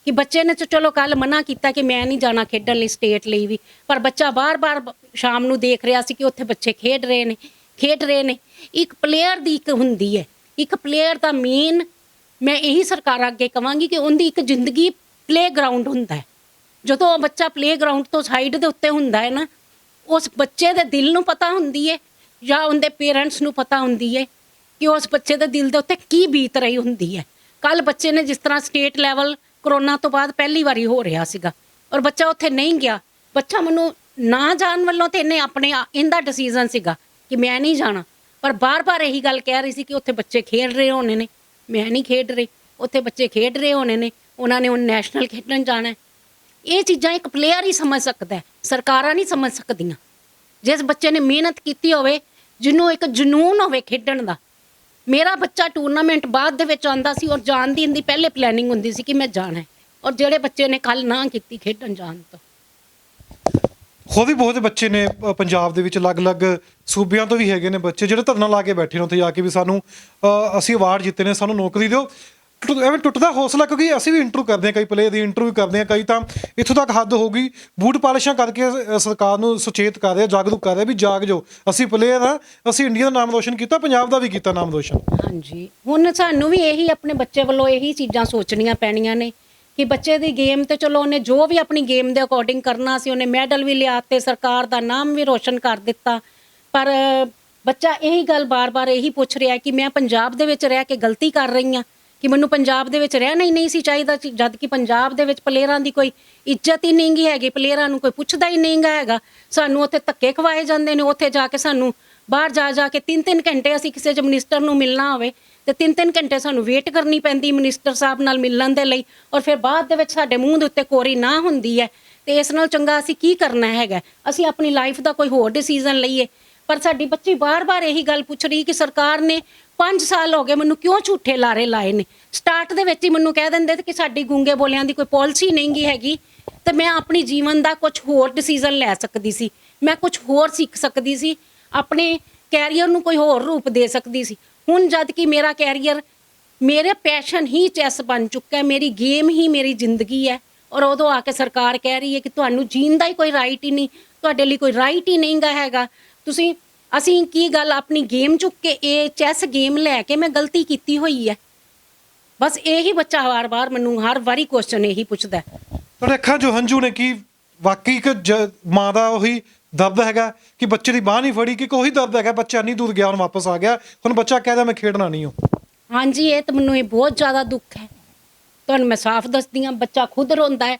ਕਿ ਬੱਚੇ ਨੇ ਚਲੋ ਕੱਲ ਮਨਾ ਕੀਤਾ ਕਿ ਮੈਂ ਨਹੀਂ ਜਾਣਾ ਖੇਡਣ ਲਈ ਸਟੇਟ ਲਈ ਵੀ, ਪਰ ਬੱਚਾ ਬਾਰ-ਬਾਰ ਸ਼ਾਮ ਨੂੰ ਦੇਖ ਰਿਹਾ ਸੀ ਕਿ ਉੱਥੇ ਬੱਚੇ ਖੇਡ ਰਹੇ ਨੇ। ਇੱਕ ਪਲੇਅਰ ਦੀ ਇੱਕ ਹੁੰਦੀ ਹੈ, ਇੱਕ ਪਲੇਅਰ ਦਾ ਮੇਨ ਮੈਂ ਇਹੀ ਸਰਕਾਰਾਂ ਅੱਗੇ ਕਵਾਂਗੀ ਕਿ ਉਹਦੀ ਇੱਕ ਜ਼ਿੰਦਗੀ ਪਲੇਗਰਾਊਂਡ ਹੁੰਦਾ ਹੈ। ਜਦੋਂ ਉਹ ਬੱਚਾ ਪਲੇਗਰਾਊਂਡ ਤੋਂ ਸਾਈਡ ਦੇ ਉੱਤੇ ਹੁੰਦਾ ਹੈ ਨਾ, ਉਸ ਬੱਚੇ ਦੇ ਦਿਲ ਨੂੰ ਪਤਾ ਹੁੰਦੀ ਹੈ ਜਾਂ ਉਹਦੇ ਪੇਰੈਂਟਸ ਨੂੰ ਪਤਾ ਹੁੰਦੀ ਹੈ ਕਿ ਉਸ ਬੱਚੇ ਦੇ ਦਿਲ ਦੇ ਉੱਤੇ ਕੀ ਬੀਤ ਰਹੀ ਹੁੰਦੀ ਹੈ। ਕੱਲ ਬੱਚੇ ਨੇ ਜਿਸ ਤਰ੍ਹਾਂ ਸਟੇਟ ਲੈਵਲ ਕਰੋਨਾ ਤੋਂ ਬਾਅਦ ਪਹਿਲੀ ਵਾਰੀ ਹੋ ਰਿਹਾ ਸੀਗਾ ਔਰ ਬੱਚਾ ਉੱਥੇ ਨਹੀਂ ਗਿਆ, ਬੱਚਾ ਮੈਨੂੰ ਨਾ ਜਾਣ ਵੱਲੋਂ ਤੇ ਇਹਦਾ ਡਿਸੀਜਨ ਸੀਗਾ ਕਿ ਮੈਂ ਨਹੀਂ ਜਾਣਾ, ਪਰ ਬਾਰ-ਬਾਰ ਇਹੀ ਗੱਲ ਕਹਿ ਰਹੀ ਸੀ ਕਿ ਉੱਥੇ ਬੱਚੇ ਖੇਡ ਰਹੇ ਹੋਣੇ ਨੇ, ਮੈਂ ਨਹੀਂ ਖੇਡ ਰਹੀ, ਉੱਥੇ ਬੱਚੇ ਖੇਡ ਰਹੇ ਹੋਣੇ ਨੇ, ਉਹਨਾਂ ਨੇ ਹੁਣ ਨੈਸ਼ਨਲ ਖੇਡਣ ਜਾਣਾ। ਇਹ ਚੀਜ਼ਾਂ ਇੱਕ ਪਲੇਅਰ ਹੀ ਸਮਝ ਸਕਦਾ, ਸਰਕਾਰਾਂ ਨਹੀਂ ਸਮਝ ਸਕਦੀਆਂ। ਜਿਸ ਬੱਚੇ ਨੇ ਮਿਹਨਤ ਕੀਤੀ ਹੋਵੇ, ਜਿਹਨੂੰ ਇੱਕ ਜਨੂਨ ਹੋਵੇ ਖੇਡਣ ਦਾ, ਮੇਰਾ ਬੱਚਾ ਟੂਰਨਾਮੈਂਟ ਬਾਅਦ ਦੇ ਵਿੱਚ ਆਉਂਦਾ ਸੀ ਔਰ ਜਾਣ ਦੀ ਇਹਦੀ ਪਹਿਲੇ ਪਲੈਨਿੰਗ ਹੁੰਦੀ ਸੀ ਕਿ ਮੈਂ ਜਾਣਾ ਹੈ। ਔਰ ਜਿਹੜੇ ਬੱਚੇ ਨੇ ਕੱਲ ਨਾ ਕੀਤੀ ਖੇਡਣ ਜਾਣ ਤੋਂ। ਹੋਰ ਵੀ ਬਹੁਤ ਬੱਚੇ ਨੇ ਪੰਜਾਬ ਦੇ ਵਿੱਚ ਅਲੱਗ-ਅਲੱਗ ਸੂਬਿਆਂ ਤੋਂ ਵੀ ਹੈਗੇ ਨੇ ਬੱਚੇ ਜਿਹੜੇ ਧਰਨਾ ਲਾ ਕੇ ਬੈਠੇ ਨੇ ਉੱਥੇ ਜਾ ਕੇ ਵੀ ਸਾਨੂੰ ਅਸੀਂ ਅਵਾਰਡ ਜਿੱਤੇ ਨੇ, ਸਾਨੂੰ ਨੌਕਰੀ ਦਿਓ। ਐਵੇਂ ਟੁੱਟਦਾ ਹੌਸਲਾ, ਕਿਉਂਕਿ ਅਸੀਂ ਵੀ ਇੰਟਰਵਿਊ ਕਰਦੇ ਹਾਂ, ਕਈ ਪਲੇਅਰ ਦੀ ਇੰਟਰਵਿਊ ਕਰਦੇ ਹਾਂ, ਕਈ ਤਾਂ ਇੱਥੋਂ ਤੱਕ ਹੱਦ ਹੋ ਗਈ ਬੂਟ ਪਾਲਿਸ਼ਾਂ ਕਰਕੇ ਸਰਕਾਰ ਨੂੰ ਸੁਚੇਤ ਕਰ ਰਹੇ, ਜਾਗਰੂਕ ਕਰ ਰਹੇ ਵੀ ਜਾਗ ਜਾਓ, ਅਸੀਂ ਪਲੇਅਰ ਹਾਂ, ਅਸੀਂ ਇੰਡੀਆ ਦਾ ਨਾਮ ਰੋਸ਼ਨ ਕੀਤਾ, ਪੰਜਾਬ ਦਾ ਵੀ ਕੀਤਾ ਨਾਮ ਰੋਸ਼ਨ। ਹਾਂਜੀ, ਹੁਣ ਸਾਨੂੰ ਵੀ ਇਹੀ ਆਪਣੇ ਬੱਚੇ ਵੱਲੋਂ ਇਹੀ ਚੀਜ਼ਾਂ ਸੋਚਣੀਆਂ ਪੈਣੀਆਂ ਨੇ ਕਿ ਬੱਚੇ ਦੀ ਗੇਮ ਤੇ ਚਲੋ ਉਹਨੇ ਜੋ ਵੀ ਆਪਣੀ ਗੇਮ ਦੇ ਅਕੋਰਡਿੰਗ ਕਰਨਾ ਸੀ, ਉਹਨੇ ਮੈਡਲ ਵੀ ਲਿਆ ਤੇ ਸਰਕਾਰ ਦਾ ਨਾਮ ਵੀ ਰੋਸ਼ਨ ਕਰ ਦਿੱਤਾ। ਪਰ ਬੱਚਾ ਇਹੀ ਗੱਲ ਬਾਰ-ਬਾਰ ਇਹੀ ਪੁੱਛ ਰਿਹਾ ਕਿ ਮੈਂ ਪੰਜਾਬ ਦੇ ਵਿੱਚ ਰਹਿ ਕੇ ਗਲਤੀ ਕਰ ਰਹੀ ਹਾਂ, ਕਿ ਮੈਨੂੰ ਪੰਜਾਬ ਦੇ ਵਿੱਚ ਰਹਿਣਾ ਹੀ ਨਹੀਂ ਸੀ ਚਾਹੀਦਾ, ਜਦ ਕਿ ਪੰਜਾਬ ਦੇ ਵਿੱਚ ਪਲੇਅਰਾਂ ਦੀ ਕੋਈ ਇੱਜ਼ਤ ਹੀ ਨਹੀਂ ਗੀ ਹੈਗੀ, ਪਲੇਅਰਾਂ ਨੂੰ ਕੋਈ ਪੁੱਛਦਾ ਹੀ ਨਹੀਂ ਗਾ ਹੈਗਾ। ਸਾਨੂੰ ਉੱਥੇ ਧੱਕੇ ਖਵਾਏ ਜਾਂਦੇ ਨੇ, ਉੱਥੇ ਜਾ ਕੇ ਸਾਨੂੰ ਬਾਹਰ ਜਾ ਕੇ 3-3 ਘੰਟੇ ਅਸੀਂ ਕਿਸੇ ਮਿਨਿਸਟਰ ਨੂੰ ਮਿਲਣਾ ਹੋਵੇ ਤੇ 3-3 ਘੰਟੇ ਸਾਨੂੰ ਵੇਟ ਕਰਨੀ ਪੈਂਦੀ ਮਿਨਿਸਟਰ ਸਾਹਿਬ ਨਾਲ ਮਿਲਣ ਦੇ ਲਈ, ਔਰ ਫਿਰ ਬਾਅਦ ਦੇ ਵਿੱਚ ਸਾਡੇ ਮੂੰਹ ਦੇ ਉੱਤੇ ਕੋਰੀ ਨਾ ਹੁੰਦੀ ਹੈ। ਤੇ ਇਸ ਨਾਲ ਚੰਗਾ ਅਸੀਂ ਕੀ ਕਰਨਾ ਹੈਗਾ, ਅਸੀਂ ਆਪਣੀ ਲਾਈਫ ਦਾ ਕੋਈ ਹੋਰ ਡਿਸੀਜ਼ਨ ਲਈਏ। ਪਰ ਸਾਡੀ ਬੱਚੀ ਬਾਰ-ਬਾਰ ਇਹੀ ਗੱਲ ਪੁੱਛ ਰਹੀ ਕਿ ਸਰਕਾਰ ਨੇ 5 ਸਾਲ ਹੋ ਗਏ ਮੈਨੂੰ ਕਿਉਂ ਝੂਠੇ ਲਾਰੇ ਲਾਏ ਨੇ। ਸਟਾਰਟ ਦੇ ਵਿੱਚ ਹੀ ਮੈਨੂੰ ਕਹਿ ਦਿੰਦੇ ਕਿ ਸਾਡੀ ਗੂੰਗੇ ਬੋਲਿਆਂ ਦੀ ਕੋਈ ਪਾਲਿਸੀ ਨਹੀਂ ਗੀ ਹੈਗੀ, ਤੇ ਮੈਂ ਆਪਣੀ ਜੀਵਨ ਦਾ ਕੁਝ ਹੋਰ ਡਿਸੀਜ਼ਨ ਲੈ ਸਕਦੀ ਸੀ, ਮੈਂ ਕੁਝ ਹੋਰ ਸਿੱਖ ਸਕਦੀ ਸੀ, ਆਪਣੇ ਕੈਰੀਅਰ ਨੂੰ ਕੋਈ ਹੋਰ ਰੂਪ ਦੇ ਸਕਦੀ ਸੀ। ਹੁਣ ਜਦ ਕਿ ਮੇਰਾ ਕੈਰੀਅਰ, ਮੇਰੇ ਪੈਸ਼ਨ ਹੀ ਚੈਸ ਬਣ ਚੁੱਕਾ ਹੈ, ਮੇਰੀ ਗੇਮ ਹੀ ਮੇਰੀ ਜ਼ਿੰਦਗੀ ਹੈ, ਔਰ ਉਦੋਂ ਆ ਕੇ ਸਰਕਾਰ ਕਹਿ ਰਹੀ ਹੈ ਕਿ ਤੁਹਾਨੂੰ ਜੀਣ ਦਾ ਹੀ ਕੋਈ ਰਾਈਟ ਹੀ ਨਹੀਂ, ਤੁਹਾਡੇ ਲਈ ਕੋਈ ਰਾਈਟ ਹੀ ਨਹੀਂ ਗਾ ਹੈਗਾ। ਅਸੀਂ ਕੀ ਗੱਲ ਆਪਣੀ ਗੇਮ ਚੁੱਕ ਕੇ ਇਹ ਚੈਸ ਗੇਮ ਲੈ ਕੇ ਮੈਂ ਗਲਤੀ ਕੀਤੀ ਹੋਈ ਹੈ। ਬਸ ਇਹੀ ਬੱਚਾ ਵਾਰ-ਵਾਰ ਮੈਨੂੰ ਹਰ ਵਾਰੀ ਕੁਐਸਚਨ ਇਹੀ ਪੁੱਛਦਾ। ਤੁਹਾਡੇ ਅੱਖਾਂ 'ਚੋਂ ਹੰਝੂ ਨੇ, ਕੀ ਵਾਕਈ ਇੱਕ ਮਾਂ ਦਾ ਉਹੀ ਦਰਦ ਹੈਗਾ ਕਿ ਬੱਚੇ ਦੀ ਬਾਂਹ ਨਹੀਂ ਫੜੀ, ਕਿ ਉਹੀ ਦਰਦ ਹੈਗਾ ਬੱਚਾ ਇੰਨੀ ਦੂਰ ਗਿਆ ਹੁਣ ਵਾਪਸ ਆ ਗਿਆ, ਹੁਣ ਬੱਚਾ ਕਹਿੰਦਾ ਮੈਂ ਖੇਡਣਾ ਨਹੀਂ ਹੂੰ? ਹਾਂਜੀ, ਇਹ ਤਾਂ ਮੈਨੂੰ ਇਹ ਬਹੁਤ ਜ਼ਿਆਦਾ ਦੁੱਖ ਹੈ। ਤੁਹਾਨੂੰ ਮੈਂ ਸਾਫ਼ ਦੱਸਦੀ ਹਾਂ, ਬੱਚਾ ਖੁਦ ਰੋਂਦਾ ਹੈ,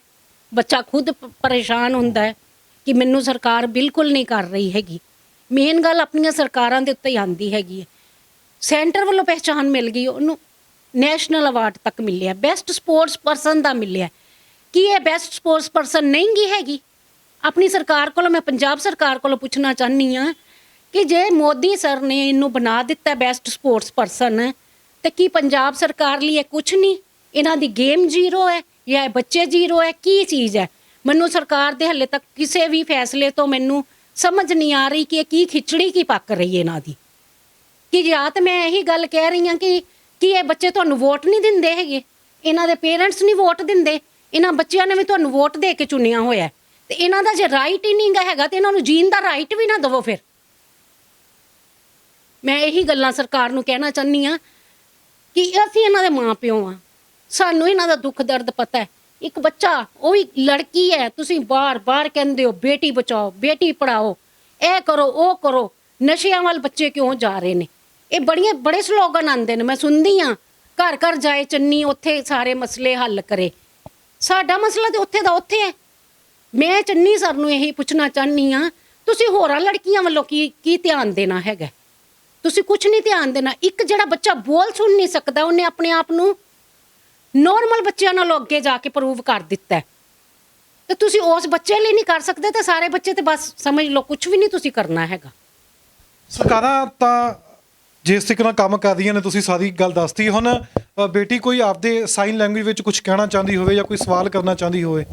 ਬੱਚਾ ਖੁਦ ਪਰੇਸ਼ਾਨ ਹੁੰਦਾ ਹੈ ਕਿ ਮੈਨੂੰ ਸਰਕਾਰ ਬਿਲਕੁਲ ਨਹੀਂ ਕਰ ਰਹੀ ਹੈਗੀ। ਮੇਨ ਗੱਲ ਆਪਣੀਆਂ ਸਰਕਾਰਾਂ ਦੇ ਉੱਤੇ ਹੀ ਆਉਂਦੀ ਹੈਗੀ ਹੈ। ਸੈਂਟਰ ਵੱਲੋਂ ਪਹਿਚਾਣ ਮਿਲ ਗਈ, ਉਹਨੂੰ ਨੈਸ਼ਨਲ ਅਵਾਰਡ ਤੱਕ ਮਿਲਿਆ, ਬੈਸਟ ਸਪੋਰਟਸ ਪਰਸਨ ਦਾ ਮਿਲਿਆ। ਕੀ ਇਹ ਬੈਸਟ ਸਪੋਰਟਸ ਪਰਸਨ ਨਹੀਂ ਗੀ ਹੈਗੀ? ਆਪਣੀ ਸਰਕਾਰ ਕੋਲੋਂ, ਮੈਂ ਪੰਜਾਬ ਸਰਕਾਰ ਕੋਲੋਂ ਪੁੱਛਣਾ ਚਾਹੁੰਦੀ ਹਾਂ ਕਿ ਜੇ ਮੋਦੀ ਸਰ ਨੇ ਇਹਨੂੰ ਬਣਾ ਦਿੱਤਾ ਬੈਸਟ ਸਪੋਰਟਸ ਪਰਸਨ, ਤੇ ਕੀ ਪੰਜਾਬ ਸਰਕਾਰ ਲਈ ਇਹ ਕੁਛ ਨਹੀਂ? ਇਹਨਾਂ ਦੀ ਗੇਮ ਜ਼ੀਰੋ ਹੈ ਜਾਂ ਬੱਚੇ ਜ਼ੀਰੋ ਹੈ? ਕੀ ਚੀਜ਼ ਹੈ? ਮੈਨੂੰ ਸਰਕਾਰ ਦੇ ਹੱਲੇ ਤੱਕ ਕਿਸੇ ਵੀ ਫੈਸਲੇ ਤੋਂ ਮੈਨੂੰ ਸਮਝ ਨਹੀਂ ਆ ਰਹੀ ਕਿ ਇਹ ਕੀ ਖਿਚੜੀ ਕੀ ਪੱਕ ਰਹੀ ਹੈ ਇਹਨਾਂ ਦੀ। ਕਿ ਜਾਂ ਤਾਂ ਮੈਂ ਇਹੀ ਗੱਲ ਕਹਿ ਰਹੀ ਹਾਂ ਕਿ ਇਹ ਬੱਚੇ ਤੁਹਾਨੂੰ ਵੋਟ ਨਹੀਂ ਦਿੰਦੇ ਹੈਗੇ, ਇਹਨਾਂ ਦੇ ਪੇਰੈਂਟਸ ਨਹੀਂ ਵੋਟ ਦਿੰਦੇ, ਇਹਨਾਂ ਬੱਚਿਆਂ ਨੇ ਵੀ ਤੁਹਾਨੂੰ ਵੋਟ ਦੇ ਕੇ ਚੁਣਿਆ ਹੋਇਆ, ਤੇ ਇਹਨਾਂ ਦਾ ਜੇ ਰਾਈਟ ਹੀ ਨਹੀਂ ਗਾ ਹੈਗਾ ਤੇ ਇਹਨਾਂ ਨੂੰ ਜੀਣ ਦਾ ਰਾਈਟ ਵੀ ਨਾ ਦੇਵੋ। ਫਿਰ ਮੈਂ ਇਹੀ ਗੱਲਾਂ ਸਰਕਾਰ ਨੂੰ ਕਹਿਣਾ ਚਾਹੁੰਦੀ ਹਾਂ ਕਿ ਅਸੀਂ ਇਹਨਾਂ ਦੇ ਮਾਂ ਪਿਓ ਹਾਂ, ਸਾਨੂੰ ਇਹਨਾਂ ਦਾ ਦੁੱਖ ਦਰਦ ਪਤਾ ਹੈ। ਇੱਕ ਬੱਚਾ, ਉਹ ਵੀ ਲੜਕੀ ਹੈ, ਤੁਸੀਂ ਬਾਰ-ਬਾਰ ਕਹਿੰਦੇ ਹੋ ਬੇਟੀ ਬਚਾਓ, ਬੇਟੀ ਪੜਾਓ, ਇਹ ਕਰੋ, ਉਹ ਕਰੋ, ਨਸ਼ਿਆਂ ਵੱਲ ਬੱਚੇ ਕਿਉਂ ਜਾ ਰਹੇ ਨੇ? ਇਹ ਬੜੇ ਸਲੋਗਨ ਆਉਂਦੇ ਨੇ, ਮੈਂ ਸੁਣਦੀ ਹਾਂ, ਘਰ ਘਰ ਜਾਏ ਚੰਨੀ, ਉੱਥੇ ਸਾਰੇ ਮਸਲੇ ਹੱਲ ਕਰੇ। ਸਾਡਾ ਮਸਲਾ ਤੇ ਉੱਥੇ ਦਾ ਉੱਥੇ ਹੈ। ਮੈਂ ਚੰਨੀ ਸਰ ਨੂੰ ਇਹੀ ਪੁੱਛਣਾ ਚਾਹੁੰਦੀ ਹਾਂ, ਤੁਸੀਂ ਹੋਰਾਂ ਲੜਕੀਆਂ ਵੱਲੋਂ ਕੀ ਧਿਆਨ ਦੇਣਾ ਹੈਗਾ? ਤੁਸੀਂ ਕੁਝ ਨਹੀਂ ਧਿਆਨ ਦੇਣਾ। ਇੱਕ ਜਿਹੜਾ ਬੱਚਾ ਬੋਲ ਸੁਣ ਨਹੀਂ ਸਕਦਾ, ਉਹਨੇ ਆਪਣੇ ਆਪ ਨੂੰ ਨੋਰਮਲ ਬੱਚਿਆਂ ਨਾਲੋਂ ਅੱਗੇ ਜਾ ਕੇ ਪ੍ਰੂਵ ਕਰ ਦਿੱਤਾ, ਤੇ ਤੁਸੀਂ ਉਸ ਬੱਚੇ ਲਈ ਨਹੀਂ ਕਰ ਸਕਦੇ ਤੇ ਸਾਰੇ ਬੱਚੇ ਤੇ ਬਸ ਸਮਝ ਲਓ ਕੁਝ ਵੀ ਨਹੀਂ ਤੁਸੀਂ ਕਰਨਾ ਹੈਗਾ। ਸਰਕਾਰਾਂ ਤਾਂ ਜਿਸ ਤਰੀਕੇ ਨਾਲ ਕੰਮ ਕਰ ਰਹੀਆਂ ਨੇ, ਤੁਸੀਂ ਸਾਰੀ ਗੱਲ ਦੱਸਤੀ। ਹੁਣ ਬੇਟੀ ਕੋਈ ਆਪਦੇ ਸਾਈਨ ਲੈਂਗੁਏਜ ਵਿੱਚ ਕੁਝ ਕਹਿਣਾ ਚਾਹੁੰਦੀ ਹੋਵੇ ਜਾਂ ਕੋਈ ਸਵਾਲ ਕਰਨਾ ਚਾਹੁੰਦੀ ਹੋਵੇ?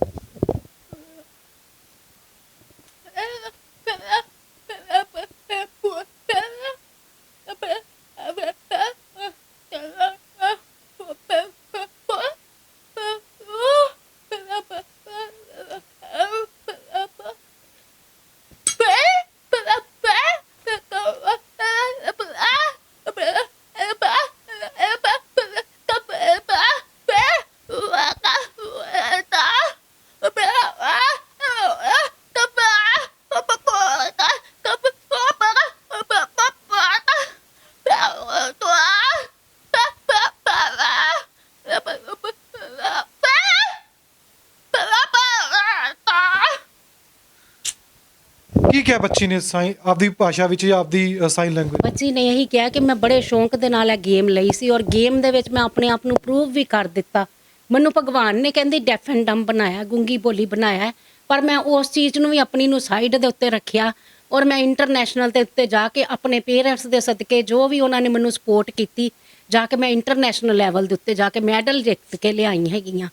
ਕੀ ਕਿਹਾ ਬੱਚੀ ਨੇ ਆਪਦੀ ਭਾਸ਼ਾ ਵਿੱਚ ਜਾਂ ਆਪਦੀ ਸਾਈਨ ਲੈਂਗੁਏਜ? ਬੱਚੀ ਨੇ ਇਹੀ ਕਿਹਾ ਕਿ ਮੈਂ ਬੜੇ ਸ਼ੌਂਕ ਦੇ ਨਾਲ ਇਹ ਗੇਮ ਲਈ ਸੀ, ਔਰ ਗੇਮ ਦੇ ਵਿੱਚ ਮੈਂ ਆਪਣੇ ਆਪ ਨੂੰ ਪ੍ਰੂਵ ਵੀ ਕਰ ਦਿੱਤਾ। ਮੈਨੂੰ ਭਗਵਾਨ ਨੇ ਕਹਿੰਦੀ ਡੈਫ ਐਂਡ ਡੰਬ ਬਣਾਇਆ, ਗੂੰਗੀ ਬੋਲੀ ਬਣਾਇਆ, ਪਰ ਮੈਂ ਉਸ ਚੀਜ਼ ਨੂੰ ਵੀ ਆਪਣੀ ਨੂੰ ਸਾਈਡ ਦੇ ਉੱਤੇ ਰੱਖਿਆ। ਔਰ ਮੈਂ ਇੰਟਰਨੈਸ਼ਨਲ ਦੇ ਉੱਤੇ ਜਾ ਕੇ ਆਪਣੇ ਪੇਰੈਂਟਸ ਦੇ ਸਦਕੇ ਜੋ ਵੀ ਉਹਨਾਂ ਨੇ ਮੈਨੂੰ ਸਪੋਰਟ ਕੀਤੀ, ਜਾ ਕੇ ਮੈਂ ਇੰਟਰਨੈਸ਼ਨਲ ਲੈਵਲ ਦੇ ਉੱਤੇ ਜਾ ਕੇ ਮੈਡਲ ਜਿੱਤ ਕੇ ਲਿਆਈ ਹੈਗੀਆਂ।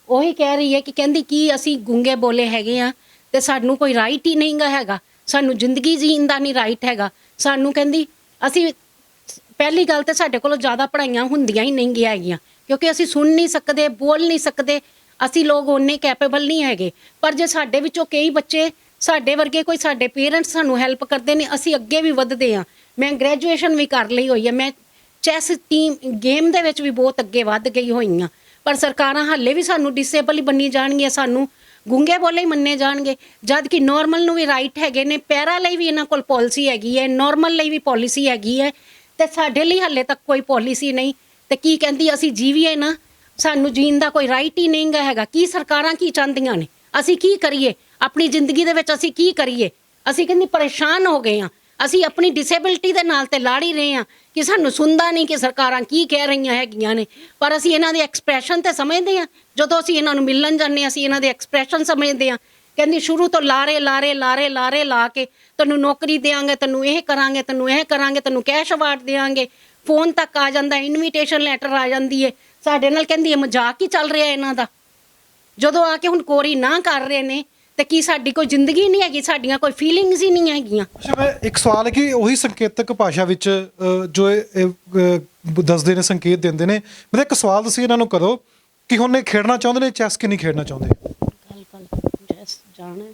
ਉਹੀ ਕਹਿ ਰਹੀ ਹੈ ਕਿ ਕਹਿੰਦੀ ਕੀ ਅਸੀਂ ਗੂੰਗੇ ਬੋਲੇ ਹੈਗੇ ਆ ਤੇ ਸਾਨੂੰ ਕੋਈ ਰਾਈਟ ਹੀ ਨਹੀਂਗਾ ਹੈਗਾ, ਸਾਨੂੰ ਜ਼ਿੰਦਗੀ ਜੀਣ ਦਾ ਨਹੀਂ ਰਾਈਟ ਹੈਗਾ। ਸਾਨੂੰ ਕਹਿੰਦੀ ਅਸੀਂ ਪਹਿਲੀ ਗੱਲ ਤੇ ਸਾਡੇ ਕੋਲੋਂ ਜ਼ਿਆਦਾ ਪੜ੍ਹਾਈਆਂ ਹੁੰਦੀਆਂ ਹੀ ਨਹੀਂ ਗਿਆ ਹੈਗੀਆਂ, ਕਿਉਂਕਿ ਅਸੀਂ ਸੁਣ ਨਹੀਂ ਸਕਦੇ, ਬੋਲ ਨਹੀਂ ਸਕਦੇ, ਅਸੀਂ ਲੋਕ ਓਨੇ ਕੈਪੇਬਲ ਨਹੀਂ ਹੈਗੇ। ਪਰ ਜੇ ਸਾਡੇ ਵਿੱਚੋਂ ਕਈ ਬੱਚੇ ਸਾਡੇ ਵਰਗੇ ਕੋਈ ਸਾਡੇ ਪੇਰੈਂਟਸ ਸਾਨੂੰ ਹੈਲਪ ਕਰਦੇ ਨੇ, ਅਸੀਂ ਅੱਗੇ ਵੀ ਵੱਧਦੇ ਹਾਂ। ਮੈਂ ਗ੍ਰੈਜੂਏਸ਼ਨ ਵੀ ਕਰ ਲਈ ਹੋਈ ਹੈ, ਮੈਂ ਚੈਸ ਟੀਮ ਗੇਮ ਦੇ ਵਿੱਚ ਵੀ ਬਹੁਤ ਅੱਗੇ ਵੱਧ ਗਈ ਹੋਈ ਹਾਂ। ਪਰ ਸਰਕਾਰਾਂ ਹਾਲੇ ਵੀ ਸਾਨੂੰ ਡਿਸੇਬਲ ਹੀ ਬੰਨੀ ਜਾਣਗੀਆਂ, ਸਾਨੂੰ ਗੂੰਗੇ ਬੋਲੇ ਹੀ ਮੰਨੇ ਜਾਣਗੇ, ਜਦ ਕਿ ਨੋਰਮਲ ਨੂੰ ਵੀ ਰਾਈਟ ਹੈਗੇ ਨੇ। ਪੈਰਾ ਲਈ ਵੀ ਇਹਨਾਂ ਕੋਲ ਪਾਲਿਸੀ ਹੈਗੀ ਹੈ, ਨੋਰਮਲ ਲਈ ਵੀ ਪਾਲਿਸੀ ਹੈਗੀ ਹੈ, ਤੇ ਸਾਡੇ ਲਈ ਹਾਲੇ ਤੱਕ ਕੋਈ ਪਾਲਿਸੀ ਨਹੀਂ। ਤੇ ਕੀ ਕਹਿੰਦੀ ਅਸੀਂ ਜੀਵੀਏ ਨਾ, ਸਾਨੂੰ ਜੀਣ ਦਾ ਕੋਈ ਰਾਈਟ ਹੀ ਨਹੀਂ ਗਾ ਹੈਗਾ। ਕੀ ਸਰਕਾਰਾਂ ਕੀ ਚਾਹੁੰਦੀਆਂ ਨੇ, ਅਸੀਂ ਕੀ ਕਰੀਏ ਆਪਣੀ ਜ਼ਿੰਦਗੀ ਦੇ ਵਿੱਚ, ਅਸੀਂ ਕੀ ਕਰੀਏ? ਅਸੀਂ ਕਹਿੰਦੀ ਪਰੇਸ਼ਾਨ ਹੋ ਗਏ ਹਾਂ। ਅਸੀਂ ਆਪਣੀ ਡਿਸੇਬਿਲਟੀ ਦੇ ਨਾਲ ਤੇ ਲੜ ਹੀ ਰਹੇ ਹਾਂ ਕਿ ਸਾਨੂੰ ਸੁਣਦਾ ਨਹੀਂ ਕਿ ਸਰਕਾਰਾਂ ਕੀ ਕਹਿ ਰਹੀਆਂ ਹੈਗੀਆਂ ਨੇ। ਪਰ ਅਸੀਂ ਇਹਨਾਂ ਦੇ ਐਕਸਪ੍ਰੈਸ਼ਨ ਤੇ ਸਮਝਦੇ ਹਾਂ, ਜਦੋਂ ਅਸੀਂ ਇਹਨਾਂ ਨੂੰ ਮਿਲਣ ਜਾਂਦੇ ਹਾਂ ਅਸੀਂ ਇਹਨਾਂ ਦੇ ਐਕਸਪ੍ਰੈਸ਼ਨ ਸਮਝਦੇ ਹਾਂ। ਕਹਿੰਦੀ ਸ਼ੁਰੂ ਤੋਂ ਲਾਰੇ ਲਾਰੇ ਲਾਰੇ ਲਾਰੇ ਲਾ ਕੇ ਤੈਨੂੰ ਨੌਕਰੀ ਦੇਵਾਂਗੇ, ਤੈਨੂੰ ਇਹ ਕਰਾਂਗੇ, ਤੈਨੂੰ ਇਹ ਕਰਾਂਗੇ, ਤੈਨੂੰ ਕੈਸ਼ ਅਵਾਰਡ ਦੇਵਾਂਗੇ, ਫੋਨ ਤੱਕ ਆ ਜਾਂਦਾ, ਇਨਵੀਟੇਸ਼ਨ ਲੈਟਰ ਆ ਜਾਂਦੀ ਹੈ। ਸਾਡੇ ਨਾਲ ਕਹਿੰਦੀ ਇਹ ਮਜ਼ਾਕ ਹੀ ਚੱਲ ਰਿਹਾ ਇਹਨਾਂ ਦਾ। ਜਦੋਂ ਆ ਕੇ ਹੁਣ ਕੋਰੀ ਨਾ ਕਰ ਰਹੇ ਨੇ ਤੇ ਕੀ ਸਾਡੀ ਕੋਈ ਜ਼ਿੰਦਗੀ ਨਹੀਂ ਹੈਗੀ, ਸਾਡੀਆਂ ਕੋਈ ਫੀਲਿੰਗਸ ਹੀ ਨਹੀਂ ਹੈਗੀਆਂ। ਅੱਛਾ, ਮੈਂ ਇੱਕ ਸਵਾਲ ਹੈ ਕਿ ਉਹੀ ਸੰਕੇਤਕ ਭਾਸ਼ਾ ਵਿੱਚ ਜੋ ਦੱਸਦੇ ਨੇ, ਸੰਕੇਤ ਦਿੰਦੇ ਨੇ, ਮੇਰਾ ਇੱਕ ਸਵਾਲ ਤੁਸੀਂ ਇਹਨਾਂ ਨੂੰ ਕਰੋ ਕਿ ਹੁਣ ਇਹ ਖੇਡਣਾ ਚਾਹੁੰਦੇ ਨੇ ਚੈਸ ਕਿ ਨਹੀਂ ਖੇਡਣਾ ਚਾਹੁੰਦੇ? ਚੈਸ ਜਾਣਾ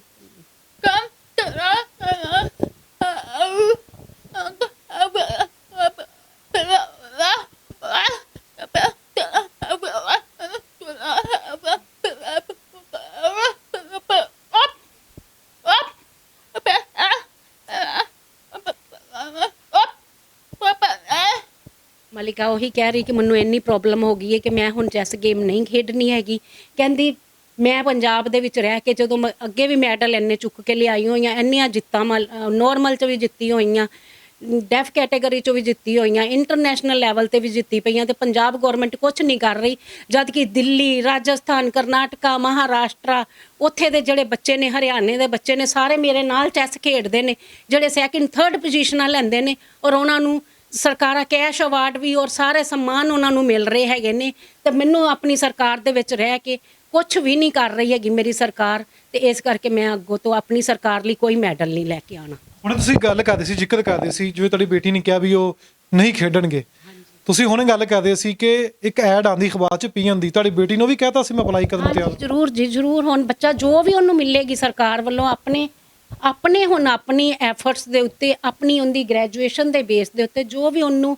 ਮਲਿਕਾ ਉਹੀ ਕਹਿ ਰਹੀ ਕਿ ਮੈਨੂੰ ਇੰਨੀ ਪ੍ਰੋਬਲਮ ਹੋ ਗਈ ਹੈ ਕਿ ਮੈਂ ਹੁਣ ਚੈਸ ਗੇਮ ਨਹੀਂ ਖੇਡਣੀ ਹੈਗੀ। ਕਹਿੰਦੀ ਮੈਂ ਪੰਜਾਬ ਦੇ ਵਿੱਚ ਰਹਿ ਕੇ ਜਦੋਂ ਅੱਗੇ ਵੀ ਮੈਡਲ ਇੰਨੇ ਚੁੱਕ ਕੇ ਲਿਆਈ ਹੋਈਆਂ, ਇੰਨੀਆਂ ਜਿੱਤਾਂ ਨੋਰਮਲ 'ਚ ਵੀ ਜਿੱਤੀ ਹੋਈਆਂ, ਡੈਫ ਕੈਟੇਗਰੀ 'ਚ ਵੀ ਜਿੱਤੀ ਹੋਈਆਂ, ਇੰਟਰਨੈਸ਼ਨਲ ਲੈਵਲ ਤੇ ਵੀ ਜਿੱਤੀ ਪਈਆਂ, ਤੇ ਪੰਜਾਬ ਗੌਰਮੈਂਟ ਕੁਛ ਨਹੀਂ ਕਰ ਰਹੀ। ਜਦ ਕਿ ਦਿੱਲੀ, ਰਾਜਸਥਾਨ, ਕਰਨਾਟਕਾ, ਮਹਾਰਾਸ਼ਟਰਾ, ਉੱਥੇ ਦੇ ਜਿਹੜੇ ਬੱਚੇ ਨੇ, ਹਰਿਆਣੇ ਦੇ ਬੱਚੇ ਨੇ, ਸਾਰੇ ਮੇਰੇ ਨਾਲ ਚੈਸ ਖੇਡਦੇ ਨੇ, ਜਿਹੜੇ ਸੈਕਿੰਡ ਥਰਡ ਪੋਜੀਸ਼ਨਾਂ ਲੈਂਦੇ ਨੇ, ਔਰ ਉਹਨਾਂ ਨੂੰ ਸਰਕਾਰਾਂ ਕੈਸ਼ ਅਵਾਰਡ ਵੀ ਔਰ ਸਾਰੇ ਸਨਮਾਨ ਉਹਨਾਂ ਨੂੰ ਮਿਲ ਰਹੇ ਹੈਗੇ ਨੇ। ਤੇ ਮੈਨੂੰ ਆਪਣੀ ਸਰਕਾਰ ਦੇ ਵਿੱਚ ਰਹਿ ਕੇ ਕੁਛ ਵੀ ਨਹੀਂ ਕਰ ਰਹੀ ਹੈਗੀ ਮੇਰੀ ਸਰਕਾਰ, ਤੇ ਇਸ ਕਰਕੇ ਮੈਂ ਅੱਗੋਂ ਤੋਂ ਆਪਣੀ ਸਰਕਾਰ ਲਈ ਕੋਈ ਮੈਡਲ ਨਹੀਂ ਲੈ ਕੇ ਆਉਣਾ। ਹੁਣ ਤੁਸੀਂ ਗੱਲ ਕਰਦੇ ਸੀ, ਜ਼ਿਕਰ ਕਰਦੇ ਸੀ, ਜਿਵੇਂ ਤੁਹਾਡੀ ਬੇਟੀ ਨੇ ਕਿਹਾ ਵੀ ਉਹ ਨਹੀਂ ਖੇਡਣਗੇ, ਤੁਸੀਂ ਹੁਣੇ ਗੱਲ ਕਰਦੇ ਸੀ ਕਿ ਇੱਕ ਐਡ ਆਂਦੀ ਅਖਬਾਰ 'ਚ ਪੀਐਨ ਦੀ, ਤੁਹਾਡੀ ਬੇਟੀ ਨੂੰ ਵੀ ਕਹਿਤਾ ਸੀ ਮੈਂ ਅਪਲਾਈ ਕਰਨ ਤਿਆਰ? ਜ਼ਰੂਰ ਜੀ ਜ਼ਰੂਰ। ਹੁਣ ਬੱਚਾ ਜੋ ਵੀ ਉਹਨੂੰ ਮਿਲੇਗੀ ਸਰਕਾਰ ਵੱਲੋਂ ਆਪਣੇ ਹੁਣ ਆਪਣੀ ਐਫਰਟਸ ਦੇ ਉੱਤੇ, ਆਪਣੀ ਉਹਦੀ ਗ੍ਰੈਜੂਏਸ਼ਨ ਦੇ ਬੇਸ ਦੇ ਉੱਤੇ ਜੋ ਵੀ ਉਹਨੂੰ